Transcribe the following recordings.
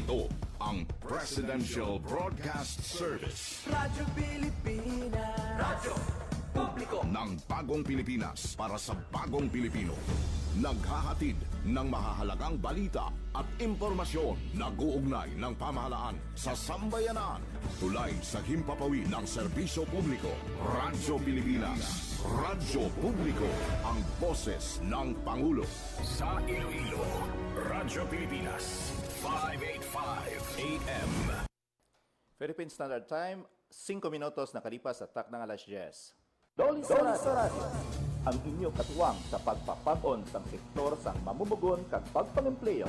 Ito ang Presidential Broadcast Service. Radyo Pilipinas. Radyo Publiko Ng bagong Pilipinas para sa bagong Pilipino. Naghahatid ng mahahalagang balita at impormasyon na guugnay ng pamahalaan sa sambayanan. Tulay sa himpapawid ng serbisyo publiko. Radyo Pilipinas. Radyo Publiko. Ang boses ng Pangulo. Sa Iloilo, Radyo Pilipinas, 585 AM. Philippine Standard Time, 5 minutos nakalipas sa tak ng alas 10. Doli sa radio, ang inyo katuwang sa pagpapag-on sang sektor sang mamumugon kag pagpangempleyo.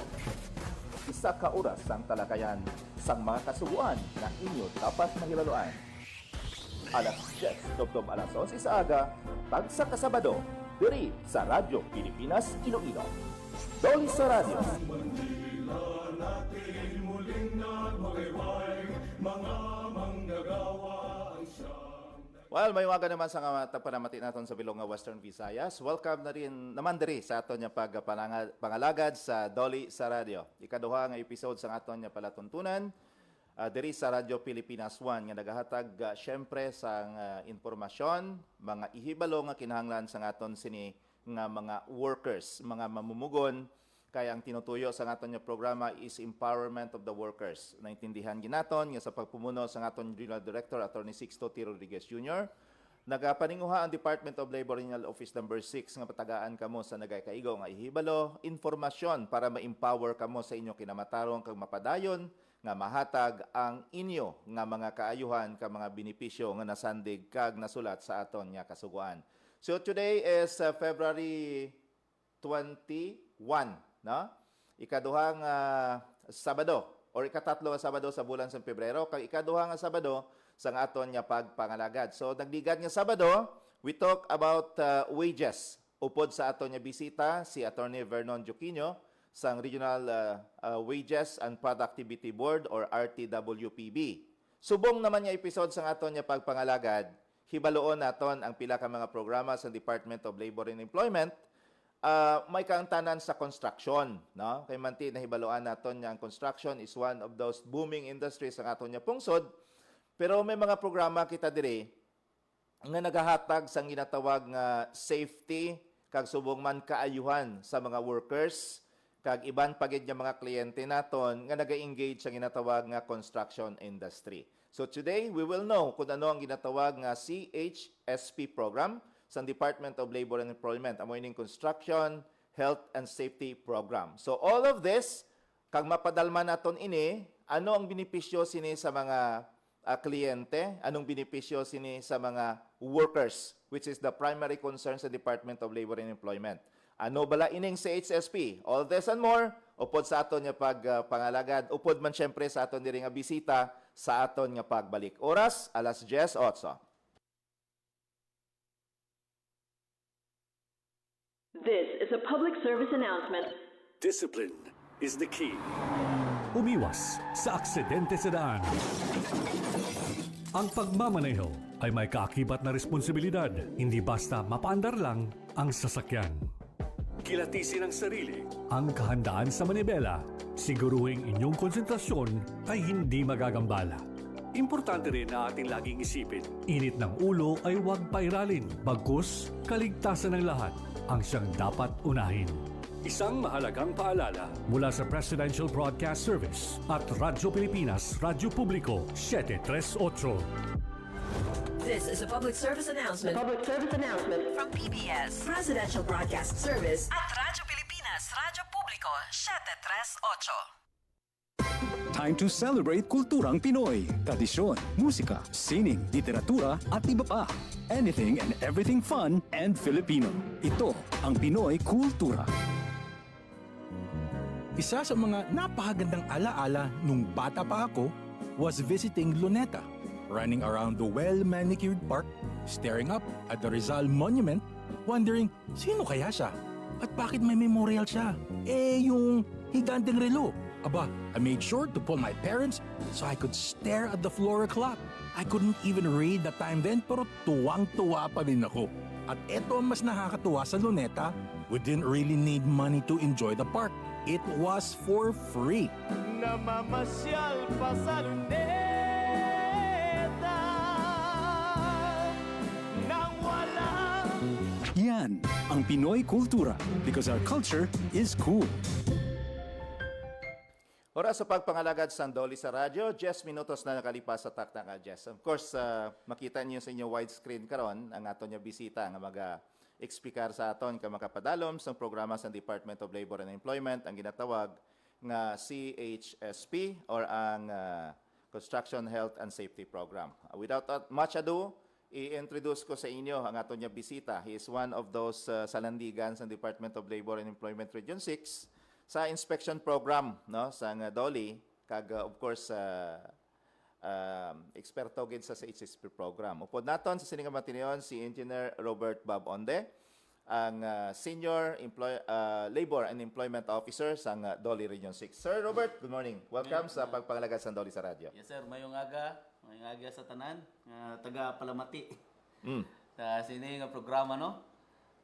Isa ka oras sang talakayan sang mga kasuguan na inyo dapat mahilaluan. Alas 10, tubtob alas 11 sa aga, tagsa ka Sabado, diri sa Radyo Pilipinas, Iloilo. Doli sa radio. Manila natin muling nagmagayway, mga manggagawa ang siyang. Well, may waga naman sa panamati natin sa bilong nga Western Visayas. Welcome na rin naman diri sa aton nga pagpangalagad sa Doli sa Radio. Ikaduha nga episode sa aton nga palatuntunan diri sa Radyo Pilipinas 1 nga nagahatag syempre sa informasyon, mga ihibalo nga kinahanglan sa aton sini nga mga workers, mga mamumugon. Kaya ang tinutuyo sa aton nga programa is empowerment of the workers. Naintindihan ginaton nga sa pagpumuno sa aton Regional Director Attorney Sixto T. Rodriguez Jr. Nagapaninguha ang Department of Labor Regional Office number 6 nga patagaan kamo sa nagakaigo nga ihibalo informasyon para ma-empower kamo sa inyo kinamatarong kag mapadayon nga mahatag ang inyo nga mga kaayuhan ka mga benepisyo nga nasandig kag nasulat sa aton nga kasuguan. So today is February 21, no? Ikaduhang Sabado or ikatatlo nga Sabado sa bulan sa Pebrero kag ikaduha nga Sabado sa aton nga pagpangalagad. So nagligad nga Sabado, we talk about wages. Upod sa aton nga bisita si Attorney Vernon Joquino sang Regional Wages and Productivity Board or RTWPB. Subong naman nga episode sa aton nga pagpangalagad, hibaloon naton ang pila ka mga programa sa Department of Labor and Employment. May kaangtanan sa construction, no? Kay manti na hibaluan naton nga ang construction is one of those booming industries sa aton nga pungsod. Pero may mga programa kita diri nga nagahatag sang ginatawag nga safety kag subong man kaayuhan sa mga workers kag iban pagid nga mga kliyente naton nga naga-engage sa ginatawag nga construction industry. So today we will know kung ano ang ginatawag nga CHSP program sa Department of Labor and Employment, amo ining Construction, Health and Safety Program. So all of this, kag mapadalman naton ini, ano ang benepisyo sini sa mga kliyente, anong benepisyo sini sa mga workers, which is the primary concern sa Department of Labor and Employment. Ano bala ining CHSP? All this and more, upod sa aton nga pagpangalagad, upod man syempre sa aton diri nga bisita sa aton nga pagbalik. Oras, alas 10:08. This is a public service announcement. Discipline is the key. Umiwas sa aksidente sa daan. Ang pagmamaneho ay may kaakibat na responsibilidad, hindi basta mapaandar lang ang sasakyan. Kilatisin ang sarili. Ang kahandaan sa manibela, siguruhing inyong konsentrasyon ay hindi magagambala. Importante rin na ating laging isipin. Init ng ulo ay huwag pairalin, bagkus kaligtasan ng lahat ang siyang dapat unahin. Isang mahalagang paalala. Mula sa Presidential Broadcast Service at Radyo Pilipinas, Radyo Publiko, 738. This is a public service announcement. Public service announcement. From PBS, Presidential Broadcast Service at Radyo Pilipinas, Radyo Publiko, 738. Time to celebrate kulturang Pinoy. Tradisyon, musika, sining, literatura at iba pa. Anything and everything fun and Filipino. Ito ang Pinoy Kultura. Isa sa mga napakagandang alaala nung bata pa ako was visiting Luneta, running around the well-manicured park, staring up at the Rizal Monument, wondering sino kaya siya at bakit may memorial siya. Yung higanteng relo. Aba, I made sure to pull my parents so I could stare at the floor clock. I couldn't even read the time then pero tuwang-tuwa pa din ako. At eto ang mas nakakatuwa sa Luneta, we didn't really need money to enjoy the park. It was for free. namamasyal pa sa luneta nang walang Yan ang Pinoy kultura because our culture is cool. Oras sa pagpangalagad sa Dolly sa radyo, 10 minutos na nakalipas sa takta nga, Jess. Of course, makita niyo sa inyo widescreen karon ang aton niya bisita nga mag-eksplikar sa aton ka makapadalom sa programa sa Department of Labor and Employment ang ginatawag nga CHSP or ang Construction Health and Safety Program. Without much ado, i-introduce ko sa inyo ang aton niya bisita. He is one of those salandigan sa Department of Labor and Employment Region 6 sa inspection program no sa Dolly kag of course eksperto gid sa HSP program. Upod naton sa sining matinion si Engineer Robert Bob Onde, ang Senior Labor and Employment Officer sa Dolly Region 6. Sir Robert, good morning. Welcome sa pagpangalagad sa Dolly sa radyo. Yes sir, mayong aga sa tanan taga Palamati. Sa sini nga programa no.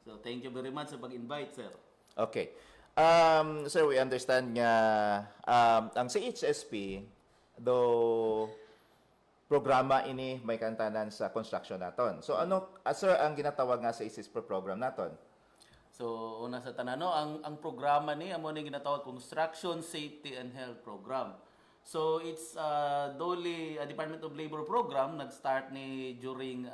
So thank you very much sa pag-invite sir. Okay. Sir, we understand nga ang CHSP do programa ini may kantanan sa construction naton. So ano sir ang ginatawag nga sa HSP program naton? So una sa tanan no, ang programa ni amo ni ginatawag Construction Safety and Health Program. So it's Dolly Department of Labor program nag-start ni during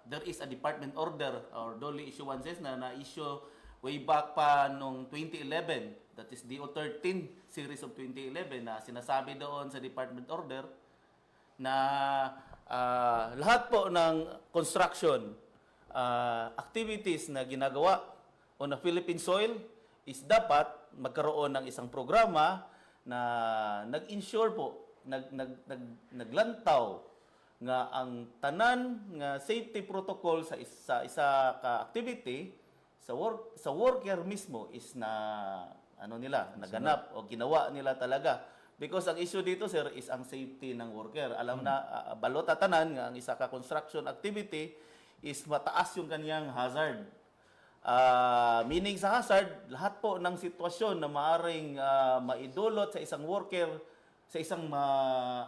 there is a department order or Dolly issuances na issue way back pa nung 2011, that is DO 13 series of 2011 na sinasabi doon sa department order na lahat po ng construction activities na ginagawa on a Philippine soil is dapat magkaroon ng isang programa na nag-ensure po, naglantaw nga ang tanan nga safety protocol sa isa ka activity sa worker mismo is na naganap o ginawa nila talaga. Because ang issue dito sir is ang safety ng worker. Alam na balota tanan nga ang isa ka construction activity is mataas yung kanyang hazard. Meaning sa hazard, lahat po ng sitwasyon na maaring maidulot sa isang worker sa isang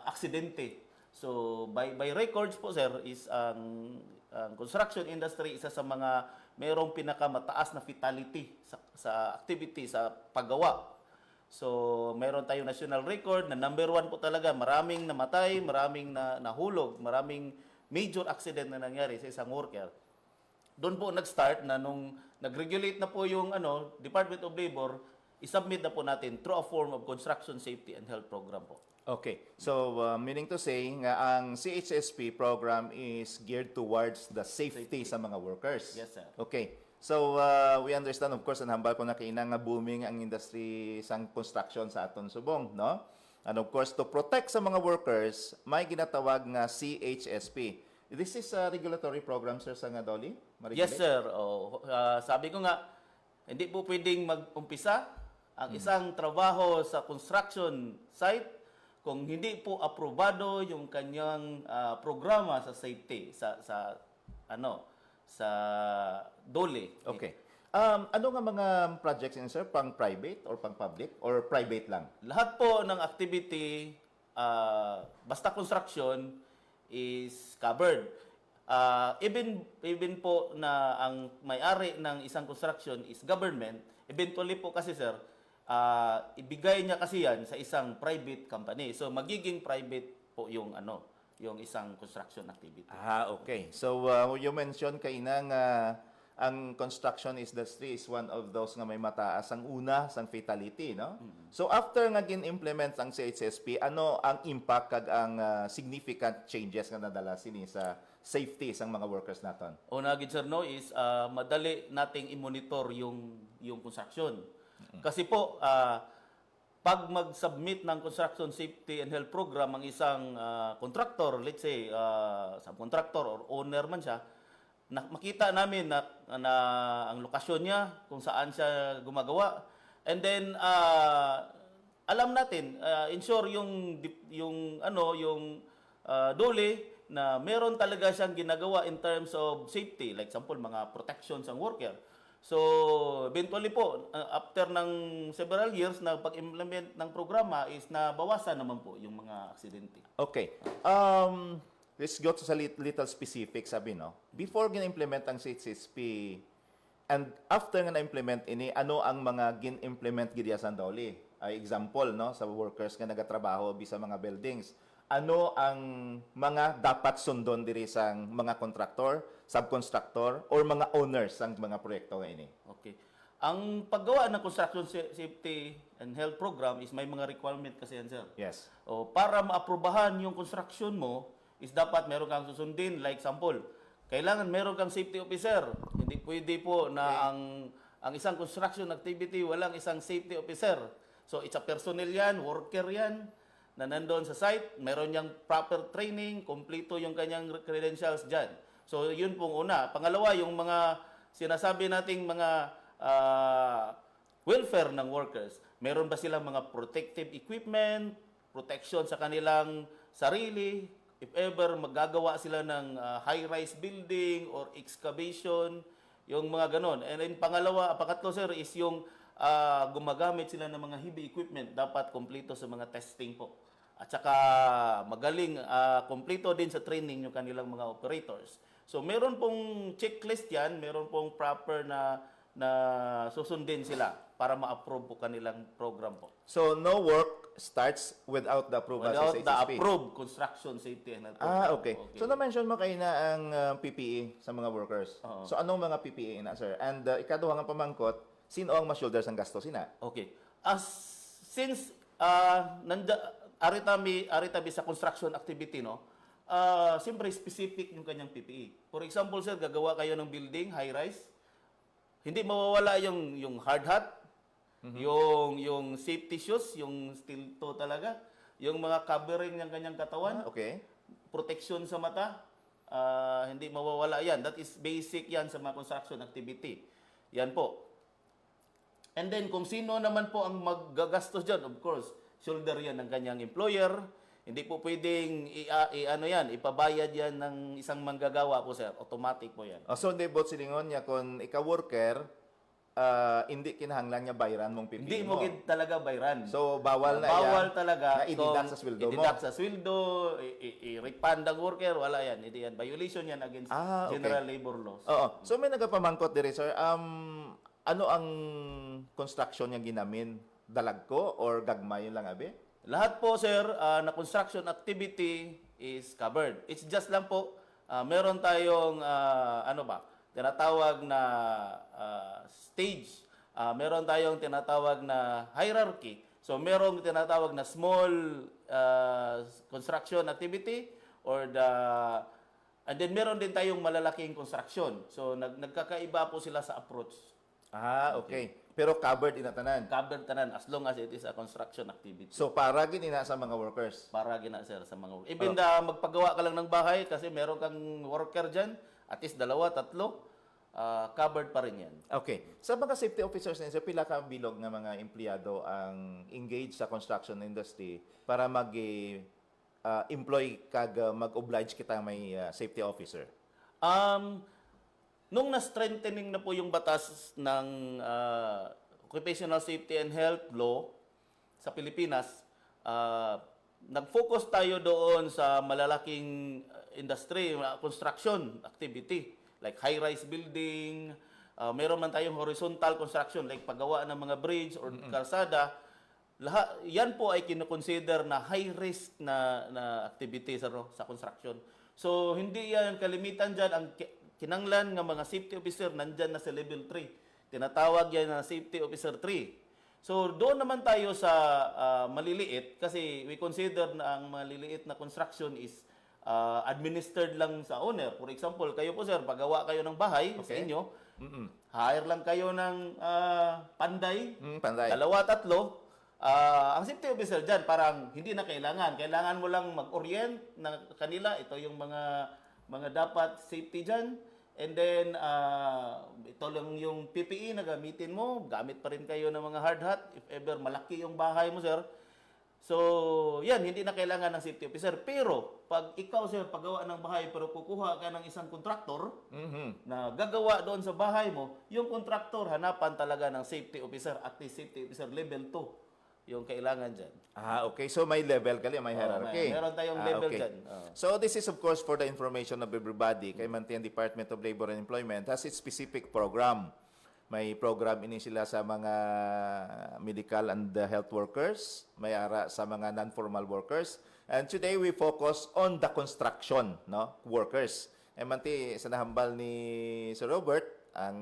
aksidente. So by records po sir is ang construction industry isa sa mga mayroong pinakamataas na fatality sa activity, sa paggawa. So, mayroon tayong national record na number 1 po talaga. Maraming namatay, maraming nahulog, maraming major accident na nangyari sa isang worker. Doon po nag-start na nung nag-regulate na po yung Department of Labor, isubmit na po natin through a form of Construction Safety and Health Program po. Okay. So, meaning to say nga ang CHSP program is geared towards the safety sa mga workers. Yes, sir. Okay. So, we understand, of course, ang hambal ko na kainang nga booming ang industry sang construction sa aton subong, no? And of course, to protect sa mga workers, may ginatawag nga CHSP. This is a regulatory program, sir, sa nga Dolly? Yes, sir. Sabi ko nga, hindi po pwedeng mag-umpisa ang isang trabaho sa construction site kung hindi po aprobado yung kanyang programa sa safety sa Dolly. Okay. Ano nga mga projects in sir? Pang private or pang public or private lang? Lahat po ng activity basta construction is covered. Even po na ang may-ari ng isang construction is government, eventually po kasi sir ibigay niya kasi yan sa isang private company. So magiging private po yung yung isang construction activity. Okay. So you mentioned kainang ang construction industry is one of those nga may mataas ang una sang fatality, no? So after nga gin-implement ang CHSP, ano ang impact kag ang significant changes nga nadala sini sa safety sang mga workers naton? Una gid sir no is madali nating i-monitor yung construction. Kasi po, pag mag-submit ng Construction Safety and Health Program ang isang contractor, let's say, subcontractor or owner man siya, makita namin na ang lokasyon niya, kung saan siya gumagawa. And then, alam natin, ensure yung Dolly na meron talaga siyang ginagawa in terms of safety. Like example, mga protections ang worker. So, eventually po, after ng several years na pag-implement ng programa is nabawasan naman po yung mga aksidente. Okay. Let's go to sa little specific, sabi, no? Before gin-implement ang CHSP, and after nga na-implement ini, ano ang mga gin-implement gid sa Doli? Example, no? Sa workers nga nagatrabaho sa mga buildings. Ano ang mga dapat sundon diri sang mga contractor, subcontractor, or mga owners sang mga proyekto nga ini? Okay. Ang paggawa ng construction safety and health program is may mga requirement kasi yan, sir. Yes. O para maaprubahan yung construction mo is dapat meron kang susundin, like example, kailangan meron kang safety officer. Hindi pwede po na ang isang construction activity walang isang safety officer. So it's a personnel yan, worker yan na nandoon sa site, meron niyang proper training, kompleto yung kanyang credentials dyan. So yun pong una. Pangalawa, yung mga sinasabi nating mga welfare ng workers. Meron ba silang mga protective equipment, protection sa kanilang sarili, if ever magagawa sila ng high-rise building or excavation, yung mga ganon. And then pangatlo sir is yung gumagamit sila ng mga heavy equipment, dapat kompleto sa mga testing po. At saka magaling, kompleto din sa training yung kanilang mga operators. So meron pong checklist yan, meron pong proper na susundin sila para ma-approve po kanilang program po. So no work starts without the approval Without sa the CHSP? approved construction safety and health program. Okay. So na-mention mo kayo na ang PPE sa mga workers. So anong mga PPE na, sir? And ikaduha nga pamangkot, sino ang ma-shoulder sang gasto sina? Okay. Since aritabi sa construction activity, no, siyempre specific yung kanyang PPE. For example, sir, gagawa kayo ng building, high-rise, hindi mawawala yung hard hat, yung safety shoes, yung steel toe talaga, yung mga covering ng kanyang katawan, Okay. protection sa mata, hindi mawawala yan. That is basic yan sa mga construction activity. Yan po. And then, kung sino naman po ang maggagastos dyan, of course, shoulder yan ng kanyang employer. Hindi po pwedeng ipabayad yan ng isang manggagawa po, sir. Automatic po yan. So hindi bot silingon niya kung ikaw worker, hindi kinahanglan niya bayaran mong PPE Hindi mo. mo gid talaga bayran. So bawal na Bawal yan talaga. na i-deduct sa sweldo mo. I-deduct sa sweldo, i-refund ang worker, wala yan. Hindi yan. Violation yan against Okay. general labor laws. Oo. So may nagapamangkot diri, sir. Ano ang construction niya ginamin? Dalag ko or gagmay yun lang, abi? Lahat po, sir, na construction activity is covered. It's just lang po, meron tayong, tinatawag na stage. Meron tayong tinatawag na hierarchy. So, merong tinatawag na small construction activity and then meron din tayong malalaking construction. So, nagkakaiba po sila sa approach. Okay. Pero covered inatanan. Covered tanan as long as it is a construction activity. So para ginina sa mga workers. Para sir sa mga workers. Even magpagawa ka lang ng bahay kasi meron kang worker dyan, at least 2, 3, covered pa rin yan. Okay. Sa mga safety officers ninyo, pila ka bilog nga mga empleyado ang engaged sa construction industry para employ kag mag-oblige kita may safety officer? Nung na-strengthening na po yung batas ng Occupational Safety and Health Law sa Pilipinas, nag-focus tayo doon sa malalaking industry, construction activity, like high-rise building, meron man tayong horizontal construction, like paggawa ng mga bridge or kalsada. Yan po ay kinoconsider na high-risk na activity sa construction. So, hindi yan kalimitan dyan. Ang kinanglan ng mga safety officer nandyan na sa level 3. Tinatawag yan na safety officer 3. So doon naman tayo sa maliliit kasi we consider na ang maliliit na construction is administered lang sa owner. For example, kayo po sir, paggawa kayo ng bahay sa inyo, hire lang kayo ng panday, 2, 3. Ang safety officer dyan parang hindi na kailangan. Kailangan mo lang mag-orient na kanila. Ito yung mga dapat safety dyan. And then, ito lang yung PPE na gamitin mo. Gamit pa rin kayo ng mga hard hat. If ever malaki yung bahay mo, sir. So, yan, hindi na kailangan ng safety officer. Pero, pag ikaw, sir, paggawa ng bahay, pero kukuha ka ng isang kontraktor na gagawa doon sa bahay mo, yung kontraktor, hanapan talaga ng safety officer, at least safety officer level 2, yung kailangan dyan. Okay. So may level kali, may hierarchy. Meron tayong level okay. dyan. So this is of course for the information of everybody. Kay Mantian Department of Labor and Employment has its specific program. May program ini sila sa mga medical and health workers, may ara sa mga non-formal workers. And today we focus on the construction, no, workers. Manti sa nahambal ni Sir Robert, ang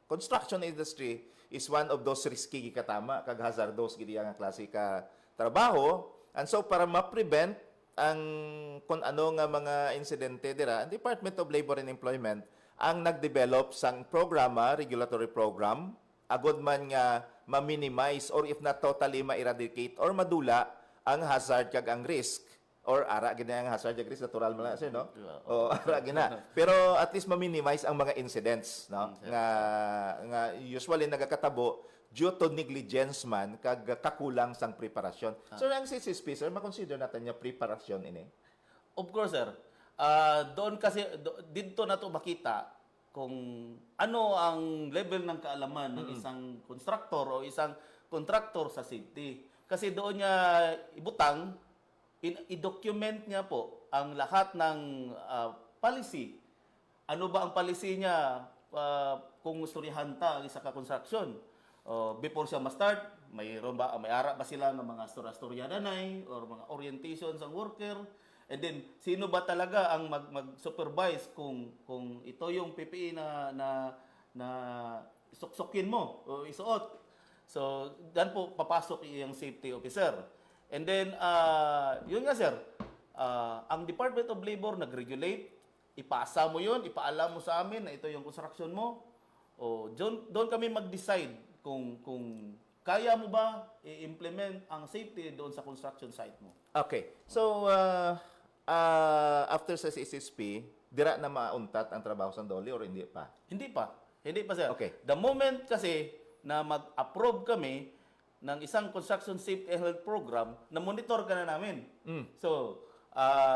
construction industry is one of those risky gikatama kag hazardous gidi ang klase ka trabaho. And so para ma-prevent ang kung ano nga mga insidente dira, ang Department of Labor and Employment ang nag-develop sang programa, regulatory program, agod man nga ma-minimize or if not totally ma-eradicate or madula ang hazard kag ang risk or ara gina ang hazard kag risk natural man na sir no o ara gina pero at least ma-minimize ang mga incidents no nga usually nagakatabo due to negligence man kag kakulang sang preparasyon. So ang CCSP sir ma-consider natin niya preparasyon ini. Of course, sir. Doon kasi, dito na to makita kung ano ang level ng kaalaman ng isang constructor o isang contractor sa safety. Kasi doon niya ibutang, i-document niya po ang lahat ng policy. Ano ba ang policy niya kung storihanta ang isa ka construction? Before siya ma-start, may ara ba sila ng mga storya danay or mga orientations ang worker? And then sino ba talaga ang mag-supervise kung ito yung PPE na suksukin mo o isuot. So, dan po papasok yung safety officer. And then yun nga sir, ang Department of Labor nag-regulate, ipasa mo yun, ipaalam mo sa amin na ito yung construction mo. O doon kami mag-decide kung kaya mo ba i-implement ang safety doon sa construction site mo. Okay. So after sa CCSP, dira na mauntat ang trabaho sa Dolly or hindi pa? Hindi pa. Hindi pa, sir. Okay. The moment kasi na mag-approve kami ng isang construction safety and health program, na monitor ka na namin. So,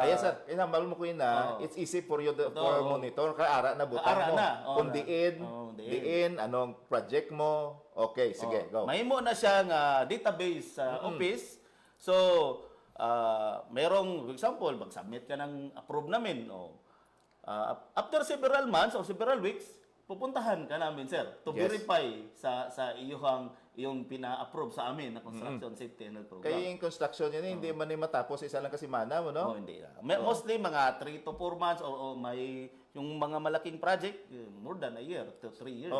yes, sir. Inambal mo ko yun na it's easy for you for monitor. Kaara na butang mo. Kung diin, anong project mo. Okay, sige, go. Mahimo na siya nga database sa office. So, merong, for example, mag-submit ka ng approve namin. After several months or several weeks, pupuntahan ka namin, sir, to verify sa iyong pina-approve sa amin na construction safety and health program. Kaya yung construction yun, hindi man matapos isa lang kasi mana mo, no? Hindi na. Mostly mga 3 to 4 months or may yung mga malaking project, more than a year to 3 years.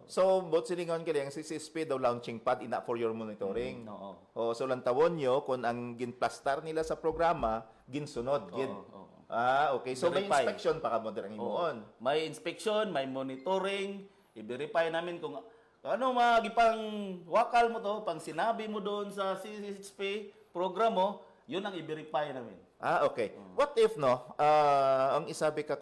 So, both silingon kaya ang CCSP daw launching pad ina for your monitoring. So, lang tawon nyo kung ang ginplastar nila sa programa, ginsunod, gid. Okay. So, may inspection pa ka mo dirang himuon. May inspection, may monitoring, i-verify namin kung ano magipang wakal mo to, pang sinabi mo doon sa CCSP program mo, yun ang i-verify namin. Okay. What if ang isabi ka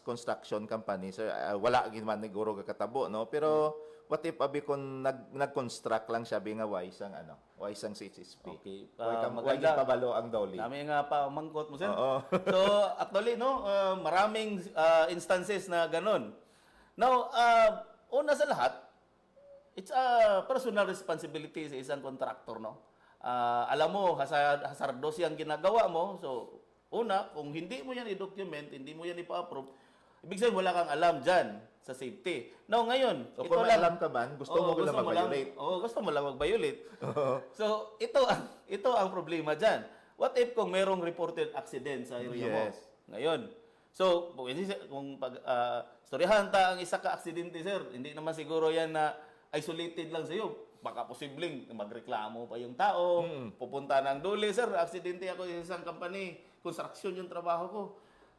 construction company, sir, wala gid man siguro kakatabo, no? Pero what if abi kon nag-construct lang siya nga wise ang CCSP. Okay. Why pabalo ang Dolly? Dami nga pa mangkot mo, sir. So, actually, maraming instances na ganun. Now, una sa lahat, it's a personal responsibility sa isang contractor, no? Alam mo, hazardos yung ginagawa mo. So, una, kung hindi mo yan i-document, hindi mo yan ipa-approve, ibig sabihin wala kang alam dyan sa safety. Now, ngayon, kung may alam ka man, gusto mo lang mag-violate. Gusto mo lang mag-violate. So, ito ang problema dyan. What if kung merong reported accident sa area mo? Ngayon. So, kung storyahan ta ang isa ka aksidente, sir, hindi naman siguro yan na isolated lang sa iyo. Baka posibleng magreklamo pa yung tao, pupunta ng Dole, sir, aksidente ako sa isang company, construction yung trabaho ko.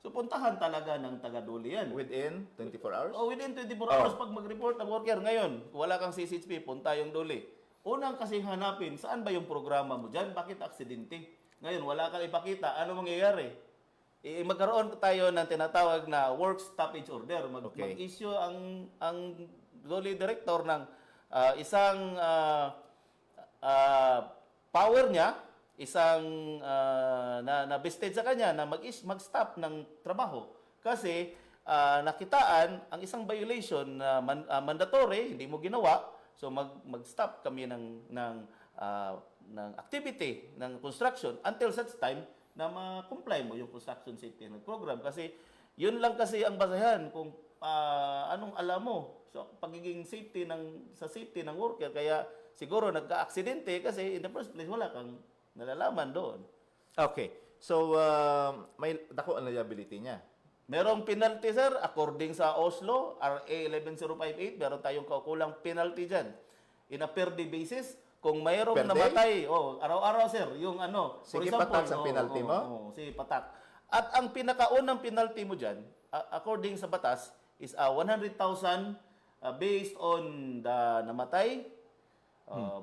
So, puntahan talaga ng taga-Dole yan. Within 24 hours? Within 24 hours pag mag-report ang worker. Ngayon, wala kang CCHP, punta yung Dole. Unang kasi hanapin, saan ba yung programa mo dyan? Bakit aksidente? Ngayon, wala kang ipakita. Ano mangyayari? Magkaroon tayo ng tinatawag na work stoppage order. Mag-issue ang Dole director ng isang power niya, isang na vested sa kanya na mag-stop ng trabaho kasi nakitaan ang isang violation na mandatory, hindi mo ginawa, so mag-stop kami ng activity ng construction until such time na ma-comply mo yung construction safety and program kasi yun lang kasi ang basehan kung anong alam mo so pagiging safety ng worker kaya siguro nagka-aksidente kasi in the first place wala kang nalalaman doon. Okay. So, may dako ang liability niya. Merong penalty, sir, according sa Oslo, RA 11058, meron tayong kaukulang penalty dyan. In a per day basis, kung mayroong Per day? namatay, araw-araw, sir, yung Sige, patak sa penalty mo? Sige, patak. At ang pinakaunang penalty mo dyan, according sa batas, is 100,000 based on the namatay.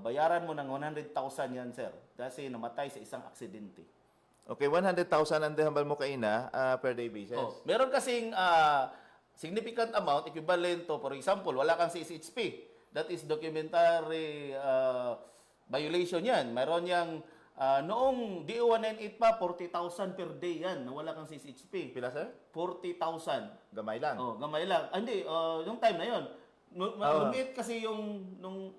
Bayaran mo ng 100,000 yan, sir, kasi namatay sa isang aksidente. Okay, 100,000 ang dehambal mo kaina per day basis. Meron kasing significant amount equivalent to, for example, wala kang CSHP. That is documentary violation yan. Meron yang noong DO 198 pa, 40,000 per day yan na wala kang CSHP. Pila, sir? 40,000. Gamay lang. Gamay lang. Hindi, yung time na yon. Lumit kasi nung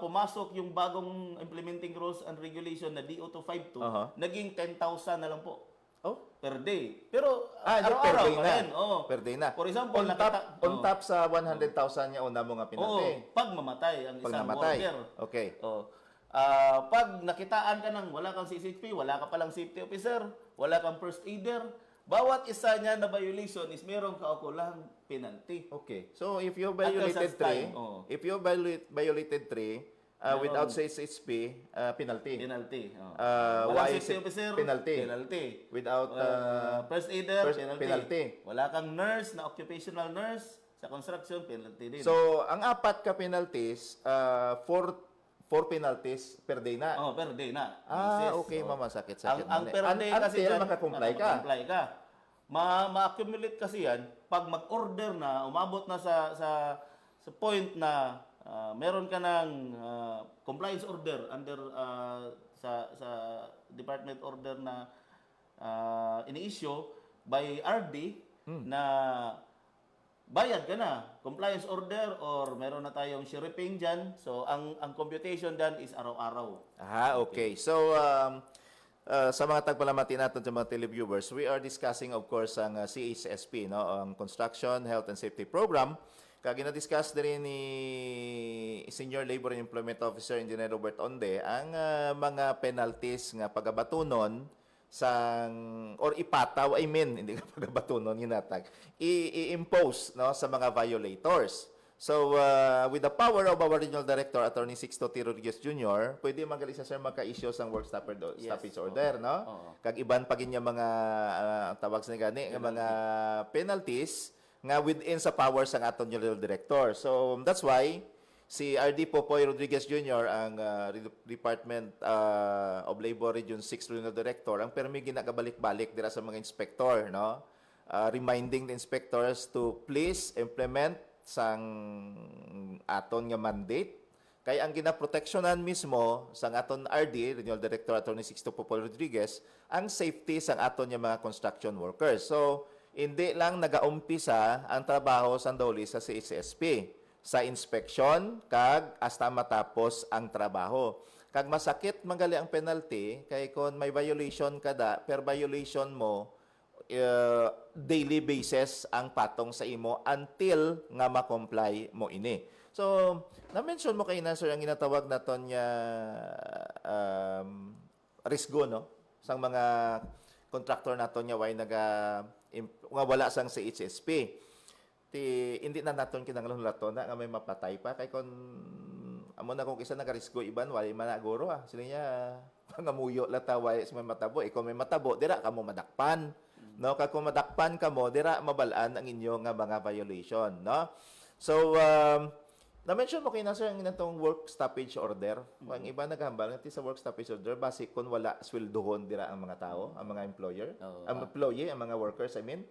pumasok yung bagong implementing rules and regulation na DO 252, naging 10,000 na lang po. Per day. Pero araw-araw per day pa na. rin. Per day na. For example, on top sa 100,000 niya una mo nga penalty. pag mamatay ang isang worker. Okay. Pag nakitaan ka ng wala kang CSHP, wala ka palang safety officer, wala kang first aider, bawat isa niya na violation is merong kaukulang penalty. Okay. So if you violated 3, if you violated 3 without CSHP, penalty. Walang safety officer, penalty. Without first aider, penalty. Wala kang nurse na occupational nurse sa construction, penalty din. So ang 4 ka penalties, 4 penalties per day na. Per day na. Okay, mama, sakit-sakit. Ang per day kasi until dyan, makakomply ka. Ma-accumulate kasi yan pag mag-order na, umabot na sa point na meron ka ng compliance order under sa department order na ini-issue by RD na bayad ka na. Compliance order or meron na tayong sheriffing dyan. So, ang computation dyan is araw-araw. Okay. So, sa mga tagpalamati natin sa mga televiewers, we are discussing, of course, ang CHSP, no? Ang Construction, Health and Safety Program. Kaya na-discuss na rin ni Senior Labor and Employment Officer Engineer Robert Onde ang mga penalties nga pagabatunon or ipataw, hindi ka pagabatunon, hinatag, i-impose, no, sa mga violators. So, with the power of our Regional Director, Attorney Sixto T. Rodriguez Jr., pwede magaling sir maka-issue sang work stoppage order, no? Kag iban pa ginya mga tawag sa gani nga mga penalties nga within sa powers sang aton Regional Director. So, that's why si RD Popoy Rodriguez Jr., ang Department of Labor Region 6 Regional Director, ang permi ginagabalik-balik dira sa mga inspector, no? Reminding the inspectors to please implement sang aton nga mandate. Kaya ang ginaproteksyonan mismo sang aton RD, Regional Director Attorney Sixto Popoy Rodriguez, ang safety sang aton nga mga construction workers. So, hindi lang nagaumpisa ang trabaho sa Doli sa CHSP sa inspection kag hasta matapos ang trabaho. Kag masakit magali ang penalty kay kon may violation kada, per violation mo daily basis ang patong sa imo until nga ma-comply mo ini. So, na-mention mo kay sir ang ginatawag naton nga risgo, no? Sang mga contractor naton nga way nga wala sang CHSP. Hindi na naton kinahanglan lato na nga may mapatay pa kay kon amo na kung isa nagarisgo iban wala man aguro sila niya pangamuyo lata way sa may matabo kung may matabo dira kamo madakpan, no? Kag kung madakpan kamo dira mabalaan ang inyo nga mga violation, no? So na-mention mo kay sir ang inatong work stoppage order. Ang iba naghambal nga sa work stoppage order base kun wala sweldohon dira ang mga tao, ang mga employer, ang employee, ang mga workers, I mean.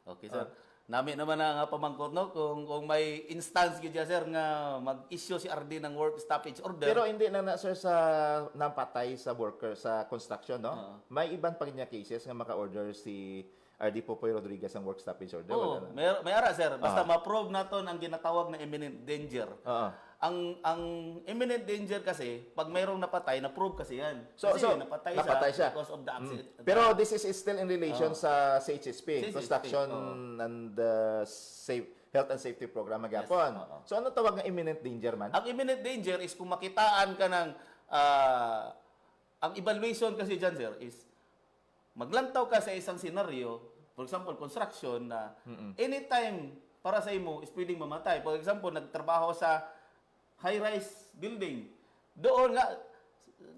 Okay, sir. nami naman na nga pamangkot no kung may instance gyud ya, sir, nga mag-issue si RD ng work stoppage order. Pero hindi na sir sa napatay sa worker sa construction, no? May ibang pa niya cases nga maka-order si RD Popoy Rodriguez ang work stoppage order. Oo, may ara, sir. Basta ma-prove naton ang ginatawag na imminent danger. Ang imminent danger kasi, pag mayroong napatay, na-prove kasi yan. So napatay siya because of the accident. Pero this is still in relation sa CHSP, Construction and Health and Safety Program magyapon. So ano tawag nga imminent danger man? Ang imminent danger is kung makitaan ka ng ang evaluation kasi dyan, sir, is maglantaw ka sa isang senaryo, for example, construction, na anytime para sa imo is pwedeng mamatay. For example, nagtrabaho sa high-rise building. Doon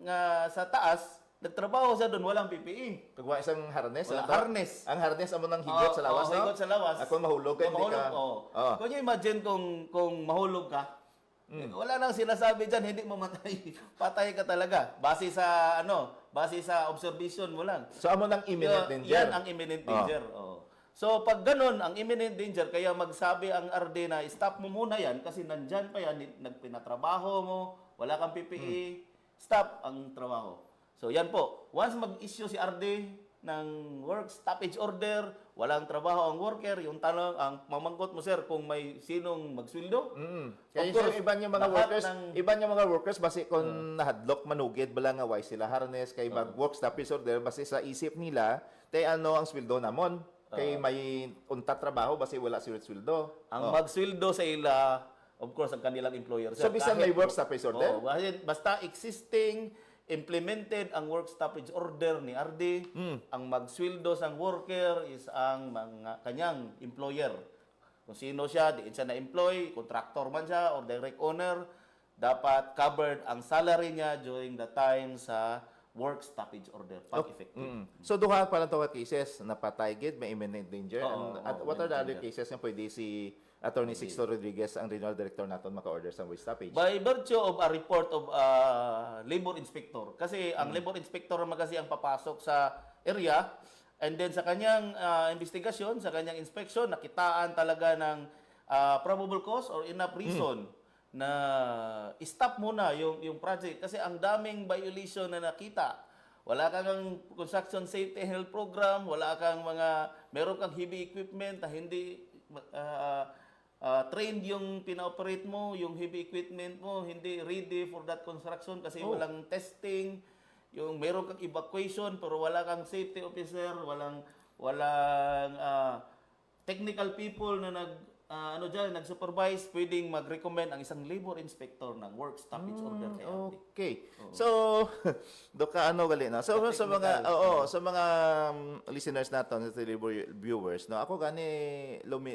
nga sa taas, nagtrabaho siya doon, walang PPE. Pagwa isang harness. Wala harness. Ang harness amo nang higot sa lawas, no? Higot sa lawas. Ako mahulog ka, hindi ka. Kung nyo imagine kung mahulog ka, wala nang sinasabi dyan, hindi mamatay. Patay ka talaga. Base sa observation mo lang. So amo nang imminent danger. Yan ang imminent danger. So, pag ganun, ang imminent danger, kaya magsabi ang RD na stop mo muna yan kasi nandyan pa yan, nagpinatrabaho mo, wala kang PPE, stop ang trabaho. So, yan po. Once mag-issue si RD ng work stoppage order, walang trabaho ang worker, yung tanong, ang mamangkot mo, sir, kung may sinong magsweldo. Kaya sir, iba niya mga workers, basi kung nahadlok, manugid, bala nga, why sila harness, kay mag-work stoppage order, basi sa isip nila, tay ano ang sweldo namon. Kay may unta trabaho basi wala si sweldo. Ang magsweldo sa ila, of course, ang kanilang employer. So bisan may work stoppage order? Basta existing, implemented ang work stoppage order ni RD, ang magsweldo sa worker is ang mga kanyang employer. Kung sino siya, diin siya na-employ, contractor man siya or direct owner, dapat covered ang salary niya during the time sa work stoppage order pag effective. So duha pa lang tawag cases napatay gid, may imminent danger. At what are the other cases nga pwede si Attorney Sixto Rodriguez ang regional director naton maka-order sa work stoppage? By virtue of a report of labor inspector. Kasi ang labor inspector naman kasi ang papasok sa area, and then sa kanyang investigasyon, sa kanyang inspection, nakitaan talaga ng probable cause or enough reason na stop muna yung project kasi ang daming violation na nakita. Wala kang construction safety and health program, meron kang heavy equipment na hindi trained yung pina-operate mo, yung heavy equipment mo hindi ready for that construction kasi walang testing, yung meron kang evacuation pero wala kang safety officer, walang technical people na nag-supervise, pwedeng mag-recommend ang isang labor inspector ng work stoppage order kay RD. Okay. So, doka gali na. So sa mga listeners naton, sa labor viewers, no. Ako gani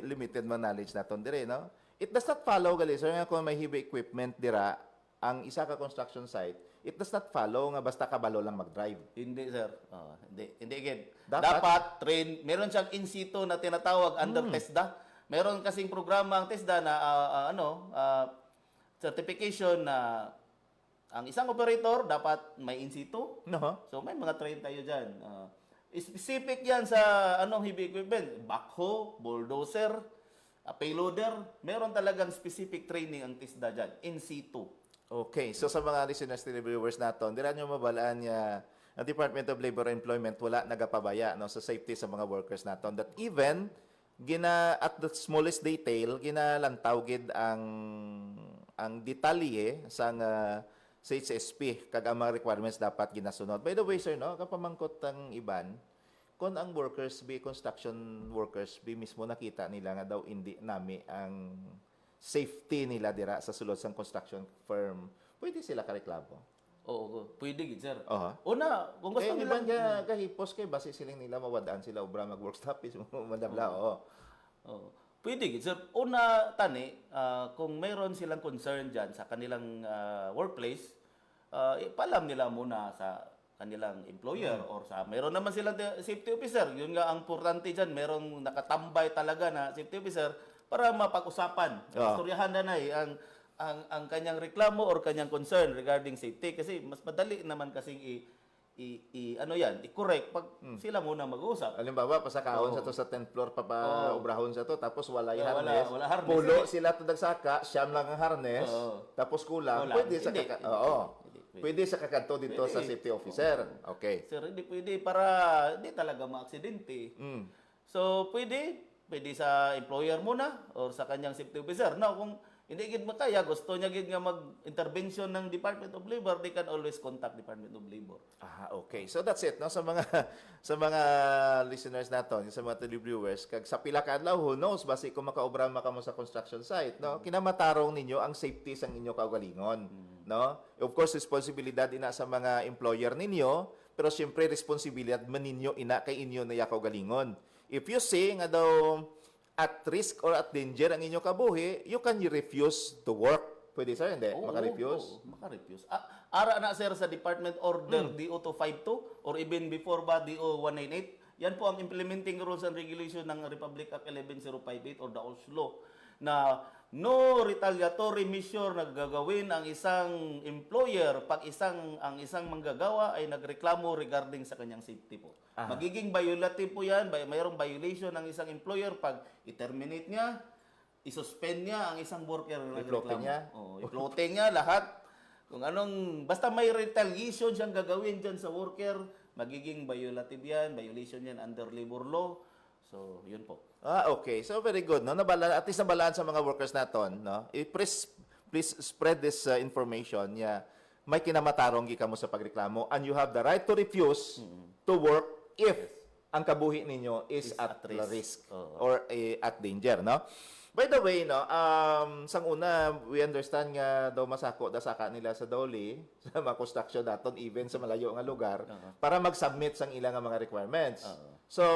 limited man knowledge naton dire, no. It does not follow gali sir nga kung may heavy equipment dira ang isa ka construction site, it does not follow nga basta kabalo lang mag-drive. Hindi, sir. Hindi again. Dapat train, meron siyang in situ na tinatawag under TESDA. Meron kasing programa ang TESDA na certification na ang isang operator dapat may in situ. So may mga train tayo diyan. Specific 'yan sa heavy equipment, backhoe, bulldozer, payloader. Meron talagang specific training ang TESDA diyan, in situ. Okay. So sa mga listeners and viewers naton, dira nyo mabalaan niya ang Department of Labor and Employment wala nagapabaya sa safety sa mga workers naton, that even at the smallest detail ginalantaw gid ang detalye sang sa HSP kag ang mga requirements dapat ginasunod. By the way sir, no, kapamangkot ang iban kon ang construction workers mismo nakita nila nga daw hindi nami ang safety nila dira sa sulod sang construction firm, pwede sila kareklamo. Oo, pwede gid, sir. Una, kung gusto nila kahipos kay base siling nila mawadaan sila obra mag-work stoppage madabla. Pwede gid, sir. Una tani, kung mayroon silang concern diyan sa kanilang workplace, ipalam nila muna sa kanilang employer or sa mayroon naman silang safety officer. Yun nga ang importante diyan, merong nakatambay talaga na safety officer para mapag-usapan. Istoryahan na ang kanyang reklamo or kanyang concern regarding safety kasi mas madali naman kasing i-correct pag sila muna mag-usap. Halimbawa, pasakaon sa to sa 10th floor, obrahon sa to, tapos wala yung harness. wala harness. Pulo sila to dagsaka, siyam lang ang harness, tapos kulang. Kulang. Pwede sa Hindi. Pwede sa kakanto dito sa safety officer. Okay. Sir, hindi pwede para hindi talaga ma-aksidente. So, pwede sa employer muna or sa kanyang safety officer. Now, kung hindi gid makaya, gusto niya gid nga mag-intervention ng Department of Labor, they can always contact Department of Labor. Okay. So that's it, no? Sa mga sa mga listeners naton, sa mga televiewers, kag sa pila ka adlaw, who knows basi kung makaobra mo sa construction site, no? Kinamatarong ninyo ang safety sang inyo kaugalingon, no? Of course, responsibilidad ina sa mga employer ninyo, pero siyempre responsibilidad man ninyo ina kay inyo na kaugalingon. If you say nga daw at risk or at danger ang inyong kabuhi, you can refuse to work. Pwede sir, hindi? Maka-refuse? Maka-refuse. Ara na sir sa Department Order DO252 or even before ba DO198, yan po ang implementing rules and regulation ng Republic Act 11058 or the Oslo na no retaliatory measure na gagawin ang isang employer pag ang isang manggagawa ay nagreklamo regarding sa kanyang safety po. Magiging violative po yan, mayroong violation ng isang employer pag i-terminate niya, i-suspend niya ang isang worker na I-floating niya. I-floating niya lahat. Kung basta may retaliation siyang gagawin dyan sa worker, magiging violative yan, violation yan under labor law. So, yun po. Okay. So, very good, no? At least nabalaan sa mga workers naton, no? Please spread this information. Yeah. May kinamatarong gi kamo sa pagreklamo and you have the right to refuse to work if ang kabuhi ninyo is at risk or at danger, no? By the way, no, sang una, we understand nga daw masako da saka nila sa Doli, sa mga construction daton, even sa malayo nga lugar, para mag-submit sang ilang nga mga requirements. So,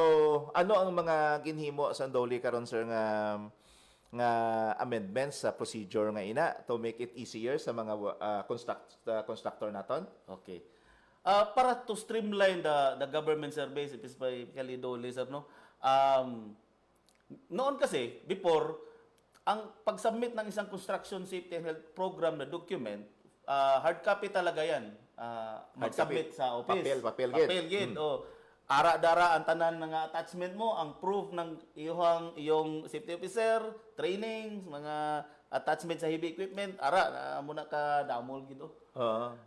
ano ang mga ginhimo sa Doli karon sir nga amendments sa procedure nga ina to make it easier sa mga constructor naton? Okay. Para to streamline the government service, specifically Dole, sir, no? Noon kasi, before, ang pag-submit ng isang construction safety and health program na document, hard copy talaga yan. Mag-submit sa office. Papel gid. Ara-dara ang tanan ng attachment mo, ang proof ng iyong safety officer, trainings, mga attachment sa heavy equipment, muna ka damol gid.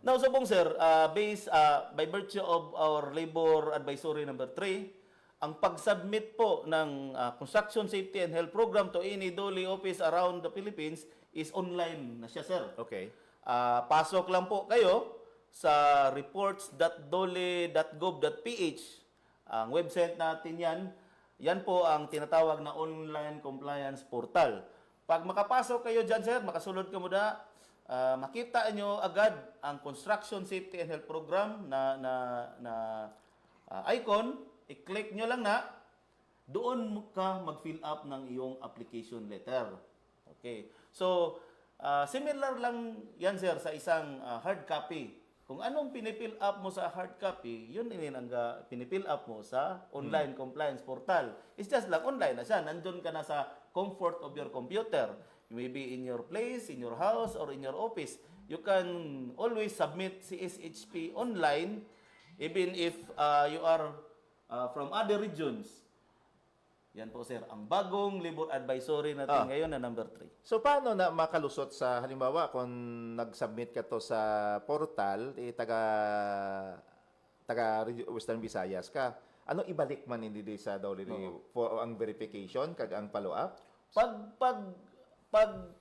Now, subong sir, based by virtue of our labor advisory number 3, ang pag-submit po ng construction safety and health program to any Dole office around the Philippines is online na siya, sir. Okay. Pasok lang po kayo sa reports.dole.gov.ph. Ang website natin yan. Yan po ang tinatawag na online compliance portal. Pag makapasok kayo dyan, sir, makasulod ka muna, makita nyo agad ang construction safety and health program na icon. I-click nyo lang na, doon ka mag-fill up ng iyong application letter. Okay. So, similar lang yan, sir, sa isang hard copy. Kung anong pinifill up mo sa hard copy, yun din ang pinifill up mo sa online compliance portal. It's just like online na siya. Nandun ka na sa comfort of your computer. You may be in your place, in your house, or in your office. You can always submit CSHP online even if you are from other regions. Yan po, sir. Ang bagong labor advisory natin ngayon na number 3. So, paano na makalusot sa, halimbawa, kung nag-submit ka to sa portal, taga Western Visayas ka, ano ibalik man hindi sa Dole for ang verification kag ang follow-up? Pag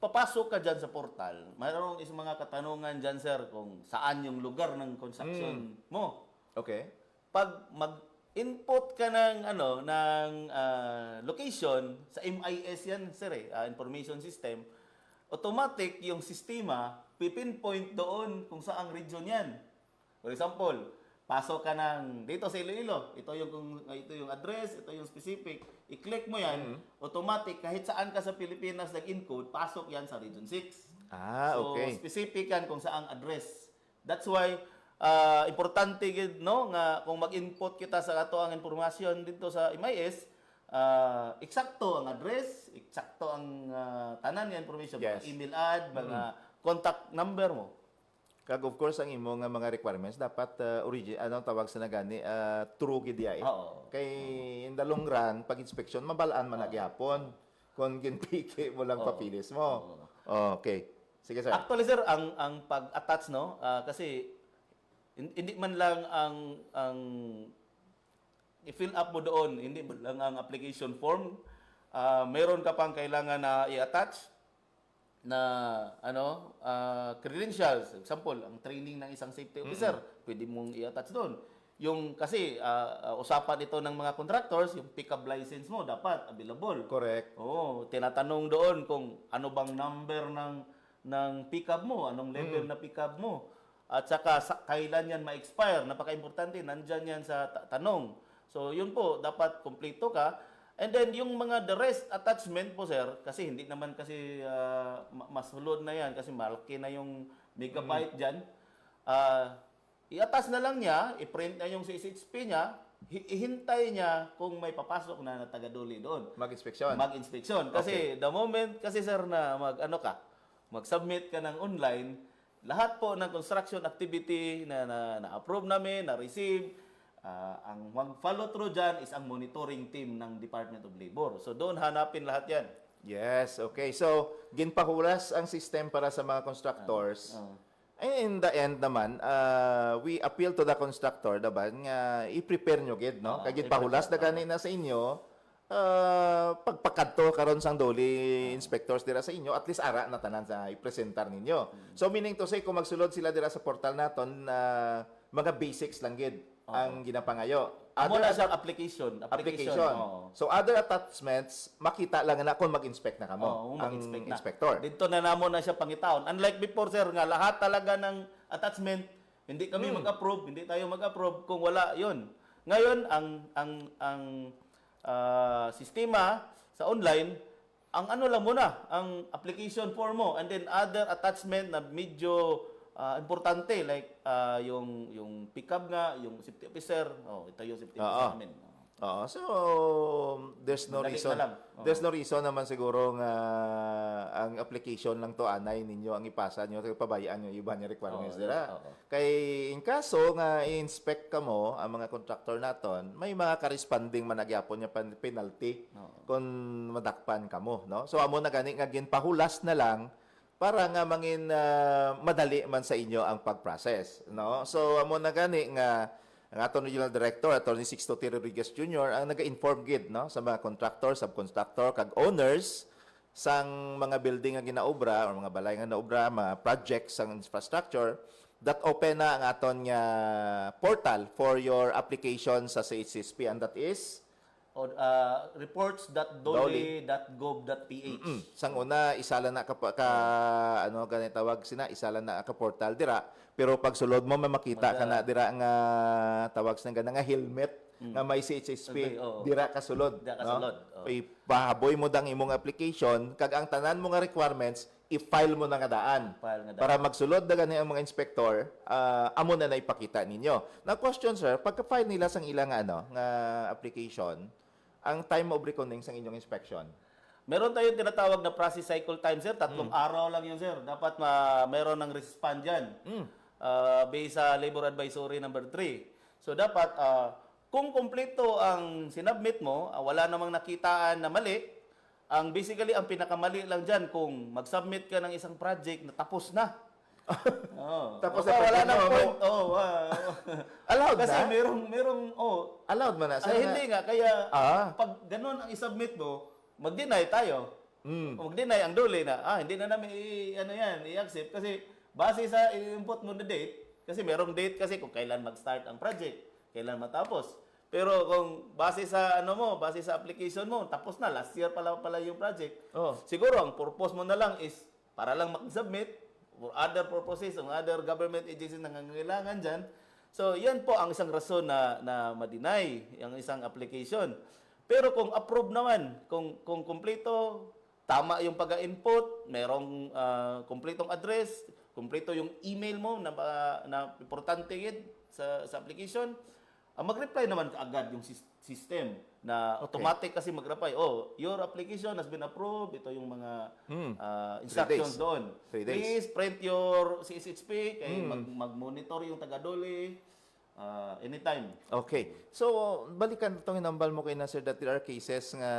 papasok ka dyan sa portal, mayroong isang mga katanungan dyan, sir, kung saan yung lugar ng construction mo. Okay. Pag mag-input ka ng location sa MIS yan, sir, information system, automatic yung sistema pipinpoint doon kung saang region yan. For example, pasok ka dito sa Iloilo, ito yung address, ito yung specific, i-click mo yan, automatic kahit saan ka sa Pilipinas nag-encode, pasok yan sa region 6. Okay. So specific yan kung saang address. That's why importante gid nga kung mag-input kita sa ato ang impormasyon dito sa MIS, eksakto ang address, eksakto ang tanan nga information, Yes. email ad, mga contact number mo. Kag of course ang imo nga mga requirements dapat anong tawag sa nagani true gid ay. Oo. Kay in the long run pag inspection mabalaan man nagyapon kung ginpiki mo lang papilis mo. Okay. Sige sir. Actually sir, ang pag-attach no, kasi hindi man lang ang i-fill up mo doon, hindi man lang ang application form. Meron ka pang kailangan na i-attach na credentials. Example, ang training ng isang safety officer, pwede mong i-attach doon. Yung kasi usapan ito ng mga contractors, yung pick-up license mo dapat available. Correct. Oo, tinatanong doon kung ano bang number ng pick-up mo, anong level na pick-up mo. At saka kailan yan ma-expire, napaka-importante, nandyan yan sa tanong. So yun po, dapat kumpleto ka. And then yung mga the rest attachment po sir, kasi hindi naman kasi mas hulod na yan kasi malaki na yung megabyte dyan. I-attach na lang niya, i-print na yung CSHP niya, ihintay niya kung may papasok na taga-Doli doon. Mag-inspeksyon. Mag-inspeksyon. Kasi the moment kasi sir na mag-submit ka ng online, lahat po ng construction activity na approve namin, na-receive, ang mag-follow through dyan is ang monitoring team ng Department of Labor. So doon hanapin lahat yan. Yes, okay. So, ginpahulas ang system para sa mga constructors. And in the end naman, we appeal to the constructor, diba, nga i-prepare nyo gid, no? Kaya ginpahulas na kanina sa inyo, pagpakadto karon sang Doli inspectors dira sa inyo, at least ara na tanan sa i-presentar ninyo. So, meaning to say, kung magsulod sila dira sa portal naton, mga basics lang gid ang ginapangayo. Amo na siya application. So other attachments makita lang na kung mag-inspect na kamo ang inspector. Dito na namo na siya pangitaon. Unlike before sir nga lahat talaga ng attachment hindi kami mag-approve, hindi tayo mag-approve kung wala 'yon. Ngayon ang sistema sa online ang ano lang muna, ang application form mo and then other attachment na medyo importante like yung pickup nga, yung safety officer. Ito yung safety officer namin. So there's no reason. There's no reason naman siguro nga ang application lang to anay ninyo ang ipasa nyo pabayaan nyo iba nga requirements dira. Kay in kaso nga i-inspect ka mo ang mga contractor naton, may mga corresponding managyapon nya penalty kung madakpan kamo, no? So amo na gani nga ginpahulas na lang para nga mangin madali man sa inyo ang pag-process, no? So amo na gani nga ang aton regional director Attorney Sixto T. Rodriguez Jr. ang naga-inform gid, no, sa mga contractor, subcontractor kag owners sang mga building nga ginaobra or mga balay nga naobra, mga projects sang infrastructure that open na ang aton nga portal for your application sa CHSP, and that is reports.doli.gov.ph. Sang una isala na ano ganit tawag sina isala na ka portal dira, pero pag sulod mo makita ka na dira nga tawag sa nga helmet nga may CHSP dira ka sulod, no? Ipahaboy mo dang imong application kag ang tanan mo nga requirements i-file mo na nga daan para magsulod na gani ang mga inspector, amo na ipakita ninyo. Na question sir, pagka-file nila sang ilang nga application, ang time of reckoning sa inyong inspection? Meron tayong tinatawag na process cycle time, sir. 3 araw lang yun, sir. Dapat meron ng respond dyan. Based sa Labor Advisory number 3. So, dapat, kung kumpleto ang sinubmit mo, wala namang nakitaan na mali, basically, ang pinakamali lang dyan, kung mag-submit ka ng isang project na tapos na. Tapos wala nang point. Allowed kasi na? merong allowed man na. hindi nga kaya pag ganun ang i-submit mo, mag-deny tayo. Mag-deny ang Doli na hindi na namin i-accept kasi base sa input mo na date, kasi merong date kasi kung kailan mag-start ang project, kailan matapos. Pero kung base sa base sa application mo, tapos na last year pala yung project. Siguro ang purpose mo na lang is para lang mag-submit for other purposes, ang other government agencies na nangangailangan dyan. So, yan po ang isang rason na ma-deny ang isang application. Pero kung approve naman, kung kumpleto, tama yung pag-input, merong kumpletong address, kumpleto yung email mo na importante yun sa application, mag-reply naman kaagad yung system na automatic kasi mag-reply, your application has been approved. Ito yung mga instructions 3 days. doon. 3 days. Please print your CSHP, kaya mag-monitor yung taga-Dole anytime. Okay. So, balikan itong hinambal mo kay na, sir, that there are cases nga,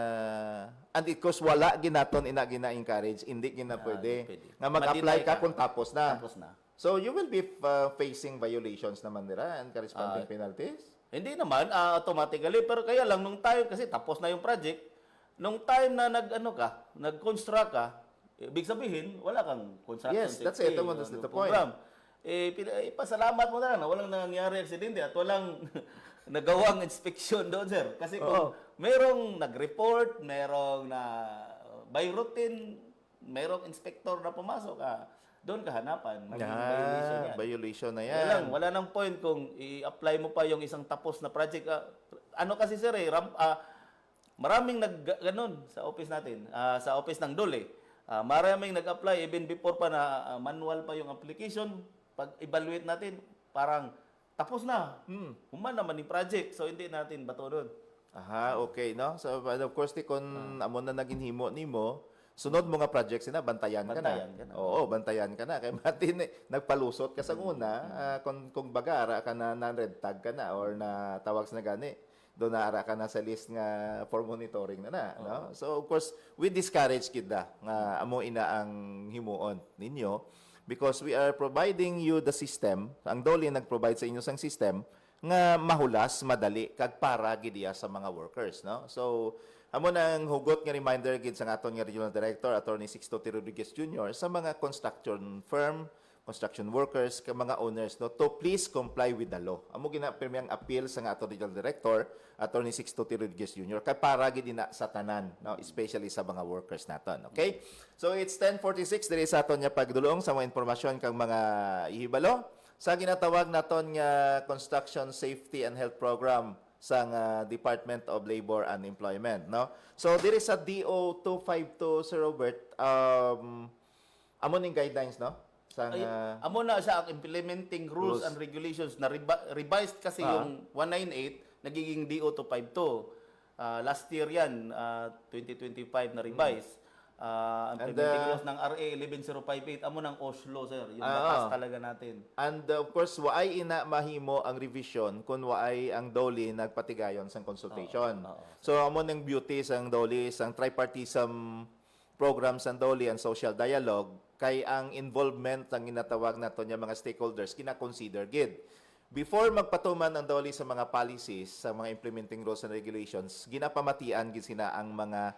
and because wala ginaton gina-encourage, hindi gina pwede. pwede. Nga mag-apply Ma-deny ka ka. kung tapos na. Tapos na. So, you will be facing violations naman nila and corresponding penalties? Hindi naman, automatically. Pero kaya lang, nung time, kasi tapos na yung project, nung time na nag-construct ka, ibig sabihin, wala kang construction Yes, that's safety, it. That's the point. program. Pasalamat mo na lang na walang nangyari aksidente at walang nagawang inspeksyon doon, sir. Kasi kung merong nag-report, merong na by routine, merong inspector na pumasok, doon ka hanapan. Violation yan. Violation na Wala yan. lang, wala nang point kung i-apply mo pa yung isang tapos na project. Ano kasi sir maraming ganun sa office natin, sa office ng Dole. Maraming nag-apply even before pa na manual pa yung application. Pag evaluate natin, parang tapos na. Human naman yung project. So hindi natin bato doon. Aha, okay, no? So, but of course, kung amo na naging himo nimo, sunod mo nga projects na, bantayan ka na. Oo, bantayan ka na. Kaya matin, nagpalusot ka sa una, kung baga, ara ka na red tag ka na or na tawag na gani, doon na ara ka na sa list nga for monitoring na. No? So, of course, we discourage kita nga amo ina ang himuon ninyo because we are providing you the system, ang Dole nag-provide sa inyo sang system, nga mahulas, madali, kag para gidiya sa mga workers. No? So, amo nang hugot nga reminder gid sa aton nga Regional Director Attorney Sixto T. Rodriguez Jr. sa mga construction firm, construction workers, ka mga owners no to please comply with the law. Amo ginapirmiyang appeal sa aton Regional Director Attorney Sixto T. Rodriguez Jr. kay para gid na sa tanan, no, especially sa mga workers naton. Okay? So it's 10:46 diri sa aton nga pagdulong sa mga impormasyon kang mga ihibalo sa ginatawag naton nga Construction Safety and Health Program sa Department of Labor and Employment, no? So diri sa DO 252, Sir Robert, amo ning guidelines, no? Amo na siya ang implementing rules and regulations na revised kasi yung 198 nagiging DO 252. Last year yan, 2025 na revised. Ang implementing rules ng RA 11058 amo ng Oslo, sir. Yung batas talaga natin. And of course, waay ina mahimo ang revision kung waay ang Dole nagpatigayon sang consultation. So amo ng beauty sang Dole sang tripartism program sang Dole and social dialogue kay ang involvement ang ginatawag nato nga mga stakeholders kina-consider gid. Before magpatuman ang Dole sa mga policies, sa mga implementing rules and regulations, ginapamatian gid sina ang mga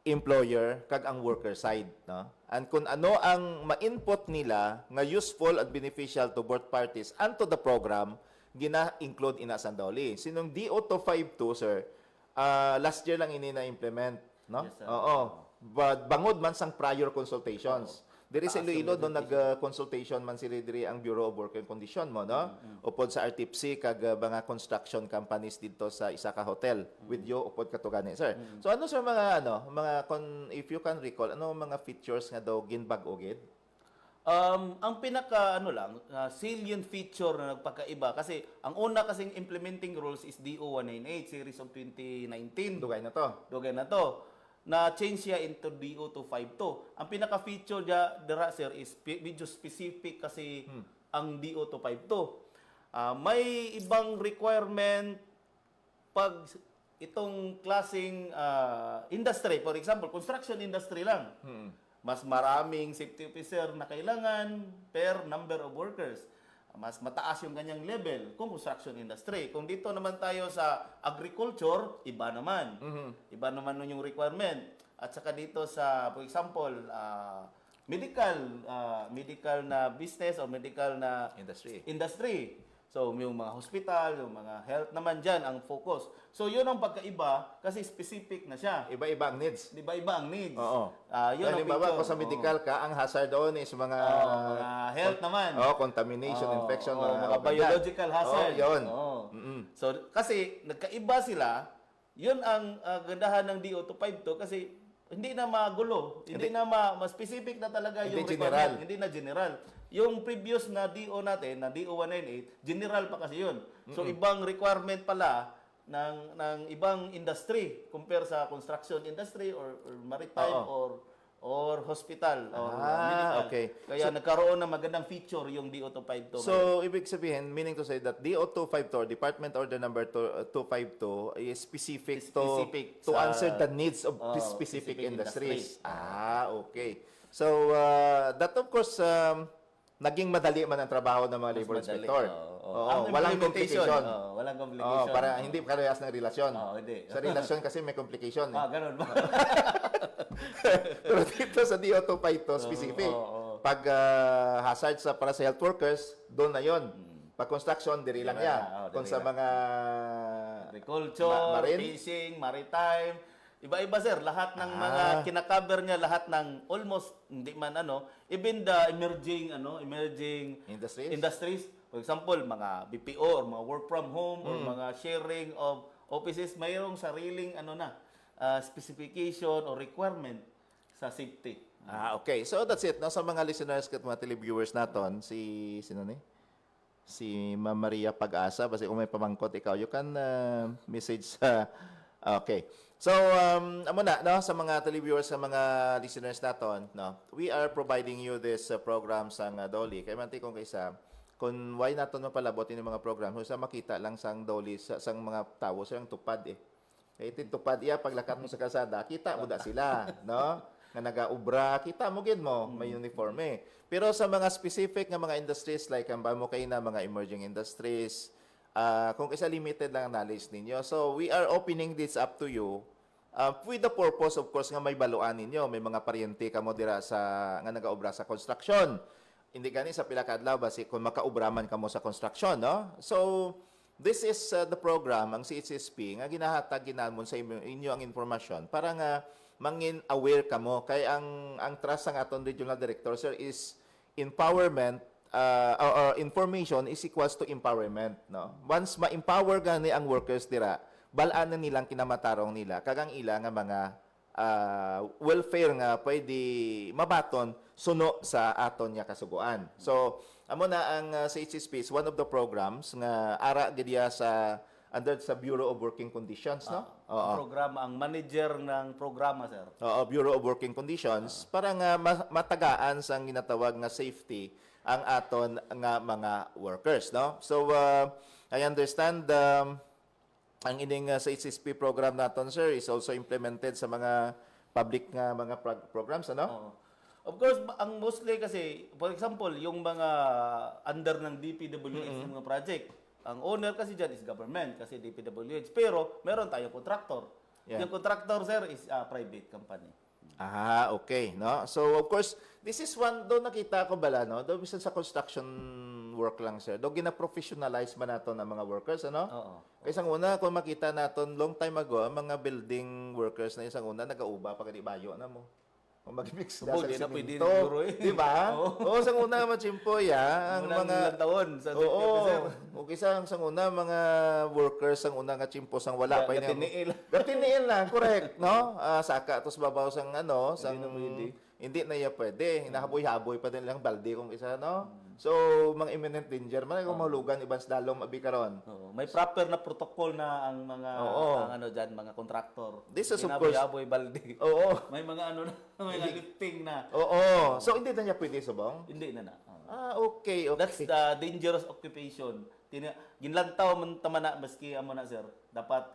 employer kag ang worker side, no? And kung ano ang ma-input nila nga useful at beneficial to both parties and to the program, gina-include ina sa Dole. Sinong DO 252, sir, last year lang ini na-implement, no? Yes, sir. Oo. But bangod man sang prior consultations. Diri sa Iloilo doon nag-consultation man sila diri ang Bureau of Work and Condition mo, no? Upod sa RTPC kag mga construction companies dito sa isa ka hotel with you upod katugani, sir. So ano sir mga if you can recall, ano mga features nga daw ginbag-o gid? Ang pinaka salient feature na nagpakaiba kasi ang una kasing implementing rules is DO 198 series of 2019. Dugay na to. Na change siya into DO 252. Ang pinaka-feature dira sir is medyo specific kasi ang DO 252. May ibang requirement pag itong klaseng industry, for example, construction industry lang. Mas maraming safety officer na kailangan per number of workers. Mas mataas yung kanyang level kung construction industry. Kung dito naman tayo sa agriculture, iba naman. Iba naman nun yung requirement. At saka dito sa, for example, medical na business or medical na industry. So, yung mga hospital, yung mga health naman dyan ang focus. So, yun ang pagkaiba kasi specific na siya. Iba-iba ang needs. Iba-iba ang needs. Oo. Yun ang halimbawa, picture. kung sa medical ka, ang hazard doon is mga health naman. Contamination, infection, mga biological hazard. Yun. So, kasi nagkaiba sila, yun ang gandahan ng DO 252 kasi hindi na magulo, hindi na ma-specific na talaga yung Hindi requirement, general. hindi na general. Yung previous na DO natin, na DO 198, general pa kasi yun. So ibang requirement pala ng ibang industry compare sa construction industry or maritime or hospital or medical. okay. Kaya nagkaroon ng magandang feature yung DO 252. So, ibig sabihin, meaning to say that DO252, Department Order Number 252, is specific to sa answer the needs of specific industries. Okay. So, that of course, naging madali man ang trabaho ng mga labor inspector. Walang complication. Walang complication. Para hindi parehas ng relasyon. Hindi. Sa relasyon kasi may complication. Ganun ba? Pero dito sa DO252 specific, pag hazard para sa health workers, doon na yon. Pag construction, diri lang yan. Kung sa mga agriculture, fishing, maritime, iba-iba sir, lahat ng mga kinakover niya, lahat ng almost hindi man even the emerging industries. For example, mga BPO or mga work from home or mga sharing of offices, mayroong sariling specification or requirement sa safety. Okay. So that's it. No? Sa mga listeners at mga televiewers naton, si Ma'am Maria Pag-asa, basta kung may pamangkot ikaw, you can message sa... Okay. So, amo na, no? Sa mga televiewers, sa mga listeners naton, no? We are providing you this program sa Dolly. Kaya manti kung kaysa, kung why naton mapalabotin yung mga program, sa makita lang sang Dolly, sang mga tao, sa yung tupad Kaya tupad paglakat mo sa kalsada, kita mo da sila, no? Nga nagaubra, kita mo gid mo, may uniforme. Pero sa mga specific nga mga industries like ang mo kay na mga emerging industries, kung isa limited lang ang knowledge ninyo. So we are opening this up to you with the purpose of course nga may baluan ninyo, may mga paryente kamo dira sa nga nagaobra sa construction. Hindi gani sa pila ka adlaw basi kung makaubraman kamo sa construction, no? So this is the program ang CHSP nga ginahatag ginamon sa inyo ang informasyon para nga mangin aware kamo kay ang trust ng aton regional director sir is empowerment or information is equals to empowerment, no? Once ma-empower gani ang workers dira, balaan na nilang kinamatarong nila kagang ila nga mga welfare nga pwede mabaton suno sa aton nya kasuguan. So amo na ang CHSP is one of the programs nga ara gid sa under sa Bureau of Working Conditions, no? Programa, ang manager ng programa, sir. Bureau of Working Conditions para nga matagaan sa ginatawag nga safety ang aton nga mga workers, no? So I understand ang ining sa HSP program naton sir is also implemented sa mga public nga mga programs, ano? Of course, ang mostly kasi, for example, yung mga under ng DPWH ng mga project, ang owner kasi dyan is government kasi DPWH. Pero meron tayong contractor. Yeah. Yung contractor, sir, is a private company. Okay, no? So of course, this is one do nakita ko bala, no? Do bisan sa construction work lang sir. Do gina-professionalize man naton ang mga workers, ano? Kaya isang una kung makita naton long time ago, ang mga building workers na isang una nagauba pa kadi bayo na mo. Kung mag-mix na sa simento, di ba? Oo, sang una machimpo ang mga taon sa o kisa sang una mga workers sang una nga chimpo sang wala pa gatiniil na, correct, no? Saka tos babaw sang sang hindi na iya pwede. Hinahaboy-haboy pa din lang balde kung isa, no? So, mga imminent danger man kung mahulugan ibang dalom abi karon. May proper na protocol na ang mga diyan mga contractor. This is of course haboy balde. May mga may lifting na. So hindi na niya pwede subong? Hindi na. Okay. That's the dangerous occupation. Ginlantaw man tamana maski amo na sir. Dapat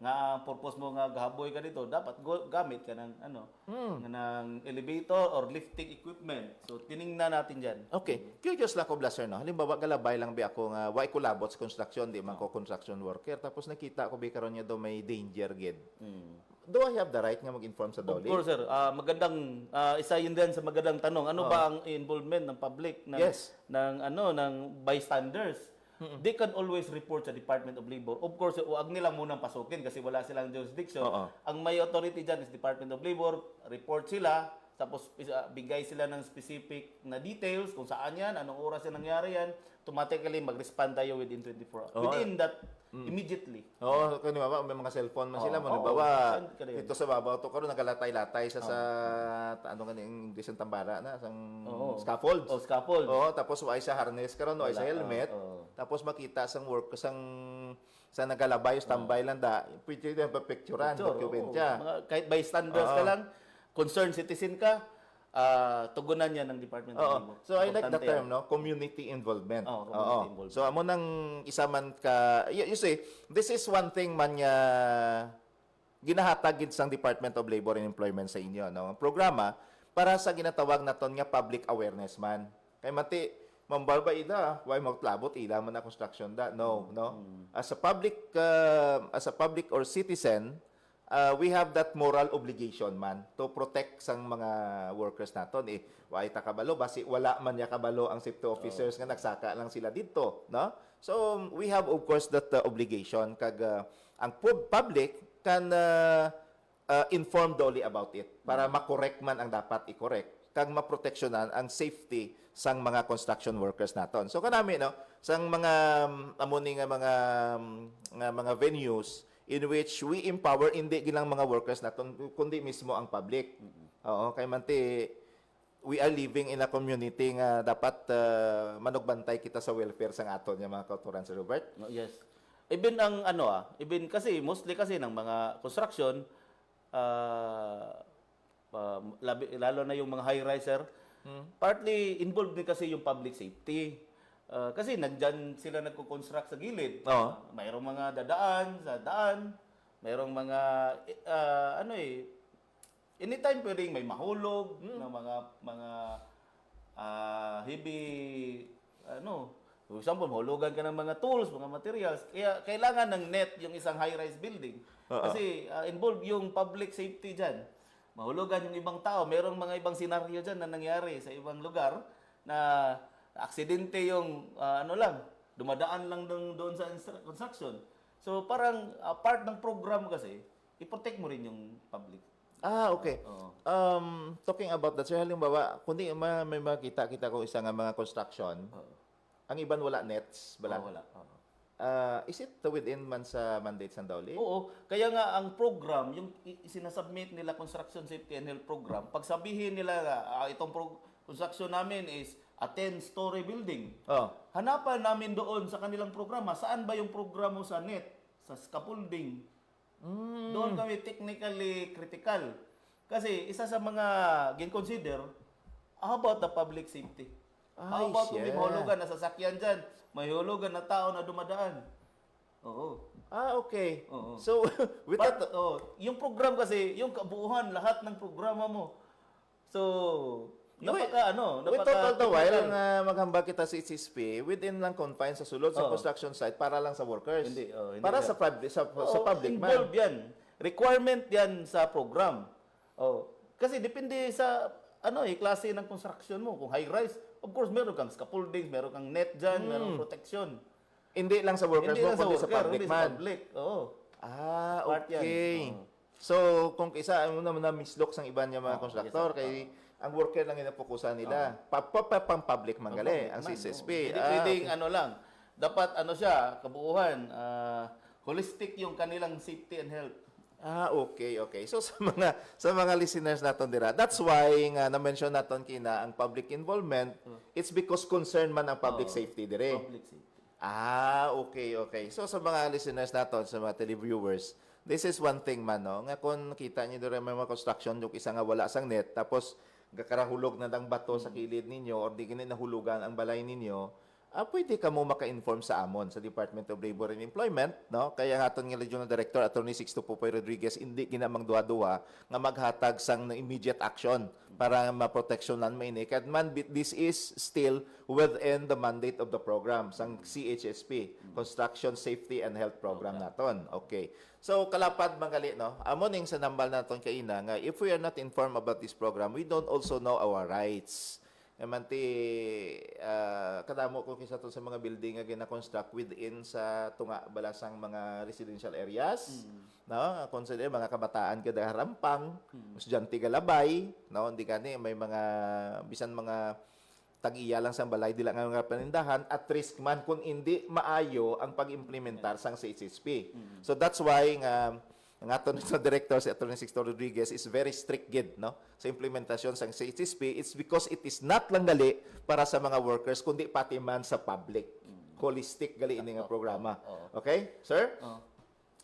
nga ang purpose mo nga gahaboy ka dito, dapat gamit ka ng ng elevator or lifting equipment. So tiningnan natin diyan. Okay. Curious lang ko blaster, no. Halimbawa galabay lang bi ako nga why ko labot sa construction, di man ko construction worker, tapos nakita ko bi karon niya do may danger gid. Do I have the right nga mag-inform sa Dolly? Of course, sir. Magandang isa yun din sa magandang tanong. Ano ba ang involvement ng public ng bystanders? They can always report sa Department of Labor. Of course, huwag nila munang pasukin kasi wala silang jurisdiction. Ang may authority dyan is Department of Labor. Report sila tapos bigay sila ng specific na details kung saan yan, anong oras yan nangyari yan, automatically mag-respond tayo within 24 hours. Within that, immediately. Oo, kung ba, may mga cellphone man sila, Oo, bawa, send ka rin. dito sa babaw to karon nagalatay-latay sa ano kaning English ang tambara na sang scaffold. Oh, scaffold. Oo, tapos wala sa harness karon no, sa helmet. oo. Tapos makita sang work sa nagalabay standby lang da, pwede din pa-picturean, dokumenta. Kahit bystanders ka lang, concerned citizen ka, tugunan yan ng Department of Labor. So I like the Importante term, yan. no, community involvement. Community involvement. So amo nang isa man ka, you see, this is one thing man nga ginahatag gid sang Department of Labor and Employment sa inyo, no, ang programa para sa ginatawag naton nga public awareness man. Kay mati mambalba ida, why magtlabot ila man na construction da? No. As a public or citizen, we have that moral obligation man to protect sang mga workers naton. Why ta kabalo basi wala man ya kabalo ang safety officers nga nagsaka lang sila dito, no? So we have of course that obligation kag ang public can inform doli about it para makorek man ang dapat i-correct kag maproteksyonan ang safety sang mga construction workers naton. So kanami no, sang mga amuni nga mga venues in which we empower hindi gilang mga workers naton kundi mismo ang public. Oo, kay manti we are living in a community nga dapat manugbantay kita sa welfare sang aton nga mga kauturan sa Robert. Yes. Even ang even kasi mostly kasi ng mga construction lalo na yung mga high-riser, partly involved din kasi yung public safety. Kasi nandyan sila nagko-construct sa gilid. Mayroong mga dadaan sa daan, mayroong mga anytime pwedeng may mahulog na mga heavy for example, mahulugan ka ng mga tools, mga materials. Kaya kailangan ng net yung isang high-rise building. Kasi involved yung public safety dyan. Mahulugan yung ibang tao. Merong mga ibang senaryo dyan na nangyari sa ibang lugar na aksidente yung dumadaan lang doon sa construction. So parang part ng program kasi, i-protect mo rin yung public. Okay. Talking about that, sir, halimbawa, kundi may makita kita ko isa nga mga construction, ang iban wala nets, bala? Wala. Is it within man sa mandates ng Dole? Oo. Kaya nga ang program, yung sinasubmit nila Construction Safety and Health Program, pag sabihin nila itong construction namin is a 10-story building. Hanapan namin doon sa kanilang programa, saan ba yung programa sa net? Sa scaffolding. Doon kami technically critical. Kasi isa sa mga gin-consider, how about the public safety? How about kung may mahulugan na sasakyan dyan? May hulugan na tao na dumadaan. Oo. Okay. Oo. So, with that... yung program kasi, yung kabuuan, lahat ng programa mo. So, with total the while, maghambag kita sa SSP, within lang confines sa sulod sa construction site para lang sa workers. Hindi para sa public man. Involved yan. Requirement yan sa program. Kasi depende sa klase ng construction mo. Kung high-rise, of course, meron kang scaffolding, meron kang net dyan, meron protection. Hindi lang sa workers mo, kundi sa public man. Part Okay. yan. So, kung isa mo naman na mislok sang iban niya mga kontraktor, kay ang worker lang inapokusan nila. Pang public man gali, ang CSSP. Hindi pwedeng lang. Dapat siya, kabuuan, holistic yung kanilang safety and health. Okay. So sa mga listeners naton dira, that's why nga na-mention naton kina ang public involvement, it's because concern man ang public safety dire. Public safety. Okay. So sa mga listeners naton, sa mga televiewers, this is one thing man, no, nga kung kita niyo dire may mga construction yung isa nga wala sang net, tapos gakarahulog na dang bato sa kilid ninyo or di gini nahulugan ang balay ninyo, pwede ka mo maka-inform sa amon sa Department of Labor and Employment, no? Kaya haton nga Regional Director Attorney Sixto Popoy Rodriguez hindi ginamang duwa-duwa nga maghatag sang immediate action para maproteksyonan maini. Kad man this is still within the mandate of the program sang CHSP, Construction Safety and Health Program naton. Okay. So kalapad mangali, no? Amo ning sa nambal naton kaina nga if we are not informed about this program, we don't also know our rights. Manti kadamo ko kisa to sa mga building nga gina-construct within sa tunga balasang mga residential areas. no? Consider mga kabataan kada harampang, estudyante galabay, no? Hindi kani may mga bisan mga tag-iya lang sa balay dila nga mga panindahan at risk man kung hindi maayo ang pag-implementar sang CHSP. So that's why ang aton sa director si Atty. Sixto Rodriguez is very strict gid, no, sa implementasyon sang CHSP. It's because it is not lang gali para sa mga workers kundi pati man sa public. Holistic gali ini nga programa. Okay, sir?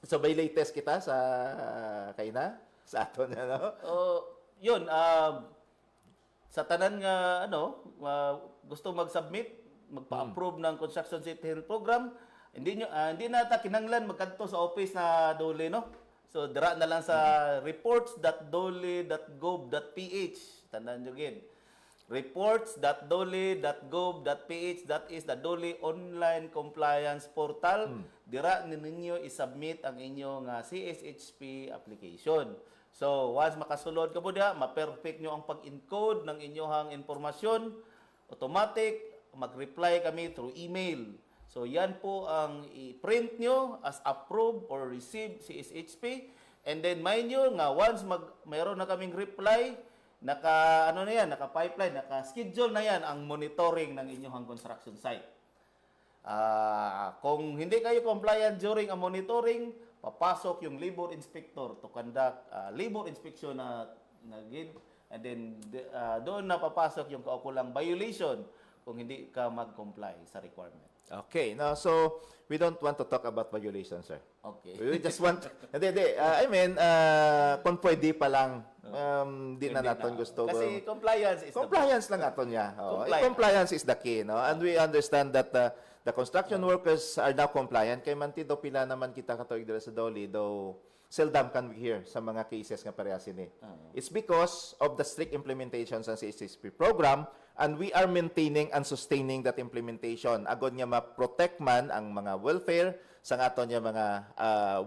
So may latest kita sa kayna sa aton ano? Yun, sa tanan nga gusto mag-submit, magpa-approve ng construction safety health program, hindi na ta kinanglan magkadto sa office na dole, no. So dira na lang sa reports.dole.gov.ph, tanan nyo gid. reports.dole.gov.ph, that is the Dole Online Compliance Portal. Dira ninyo isubmit ang inyong CSHP application. So, once makasulod ka po diya, ma-perfect nyo ang pag-encode ng inyong informasyon, automatic, mag-reply kami through email. So, yan po ang i-print nyo as approved or received CSHP. And then, mind nyo nga, once mayroon na kaming reply, naka-pipeline, naka-schedule na yan ang monitoring ng inyong construction site. Kung hindi kayo compliant during ang monitoring, papasok yung labor inspector to conduct labor inspection na gid, and then doon na papasok yung kaukulang violation kung hindi ka mag-comply sa requirement. Okay, now so we don't want to talk about violations, sir. Okay. We just want I mean, kung pwede pa lang di na natin gusto. Kasi compliance lang aton niya. Compliance is the key, no? And we understand that the construction workers are now compliant. Kay mantido pila naman kita katuig dira sa Dole, though seldom can we hear sa mga cases nga parehas ini. It's because of the strict implementation sa CSP program, and we are maintaining and sustaining that implementation. Agod niya ma-protect man ang mga welfare sa aton niya mga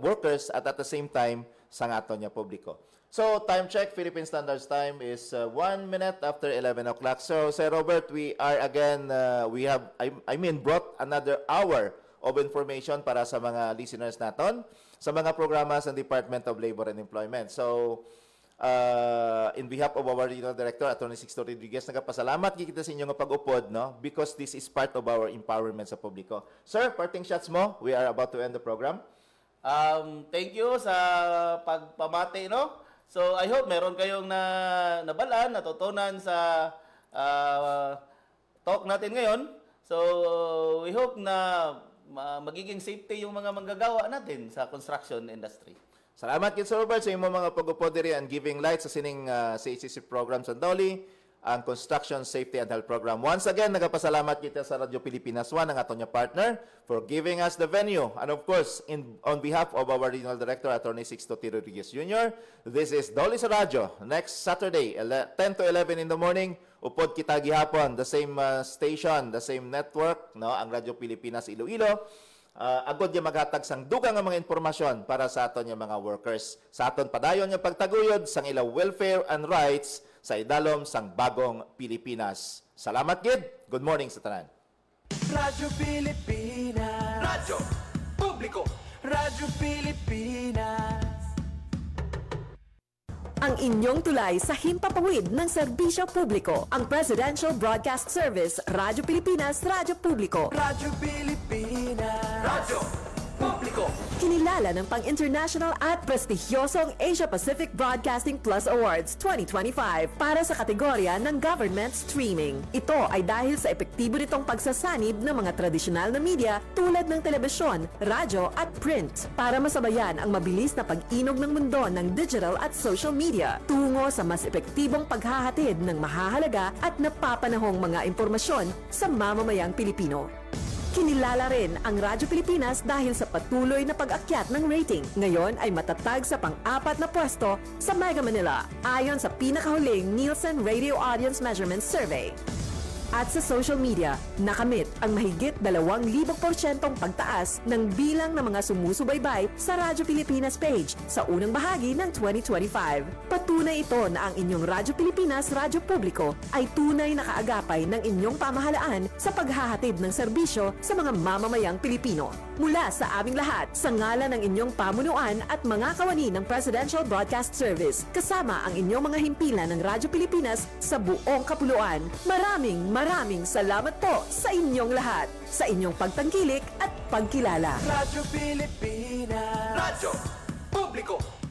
workers at the same time sa aton niya publiko. So, time check, Philippine Standards Time is 1 minute after 11 o'clock. So, Sir Robert, we are again, we have, brought another hour of information para sa mga listeners naton sa mga programa sa Department of Labor and Employment. So, in behalf of our regional director, Atty. Sixto Rodriguez, nagapasalamat kita sa inyong pag-upod, no? Because this is part of our empowerment sa publiko. Sir, parting shots mo. We are about to end the program. Thank you sa pagpamati, no? So, I hope meron kayong nabalaan, natutunan sa talk natin ngayon. So, we hope na magiging safety yung mga manggagawa natin sa construction industry. Salamat kid Sir Robert sa imong mga pag-upod diri and giving light sa sining CHCC program sa Dole, ang Construction Safety and Health Program. Once again, nagapasalamat kita sa Radyo Pilipinas 1, ang aton niya partner, for giving us the venue. And of course, on behalf of our Regional Director, Atty. Sixto T. Rodriguez Jr., this is Dole sa Radyo. Next Saturday, 10 to 11 in the morning, upod kita gihapon, the same station, the same network, no, ang Radyo Pilipinas Iloilo. Agod niya maghatag sang dugang nga mga informasyon para sa aton niya mga workers. Sa aton padayon niya pagtaguyod sang ilaw welfare and rights sa idalom sang bagong Pilipinas. Salamat gid. Good morning sa tanan. Radyo Pilipinas. Radyo Publiko. Radyo Pilipinas. Ang inyong tulay sa himpapawid ng serbisyo publiko. Ang Presidential Broadcast Service, Radyo Pilipinas, Radyo Publiko. Radyo Pilipinas. Radyo Publiko. Kinilala ng pang-international at prestigyosong Asia Pacific Broadcasting Plus Awards 2025 para sa kategorya ng Government Streaming. Ito ay dahil sa epektibo nitong pagsasanib ng mga tradisyonal na media tulad ng telebisyon, radyo at print para masabayan ang mabilis na pag-inog ng mundo ng digital at social media tungo sa mas epektibong paghahatid ng mahahalaga at napapanahong mga impormasyon sa mamamayang Pilipino. Kinilala rin ang Radyo Pilipinas dahil sa patuloy na pag-akyat ng rating. Ngayon ay matatag sa pang-4 na pwesto sa Mega Manila ayon sa pinakahuling Nielsen Radio Audience Measurement Survey. at sa social media, nakamit ang mahigit 2,000% pagtaas ng bilang ng mga sumusubaybay sa Radyo Pilipinas page sa unang bahagi ng 2025. Patunay ito na ang inyong Radyo Pilipinas Radyo Publiko ay tunay na kaagapay ng inyong pamahalaan sa paghahatid ng serbisyo sa mga mamamayang Pilipino. Mula sa aming lahat, sa ngalan ng inyong pamunuan at mga kawani ng Presidential Broadcast Service, kasama ang inyong mga himpilan ng Radyo Pilipinas sa buong kapuluan. Maraming salamat po sa inyong lahat, sa inyong pagtangkilik at pagkilala. Radyo Pilipinas. Radyo Publiko.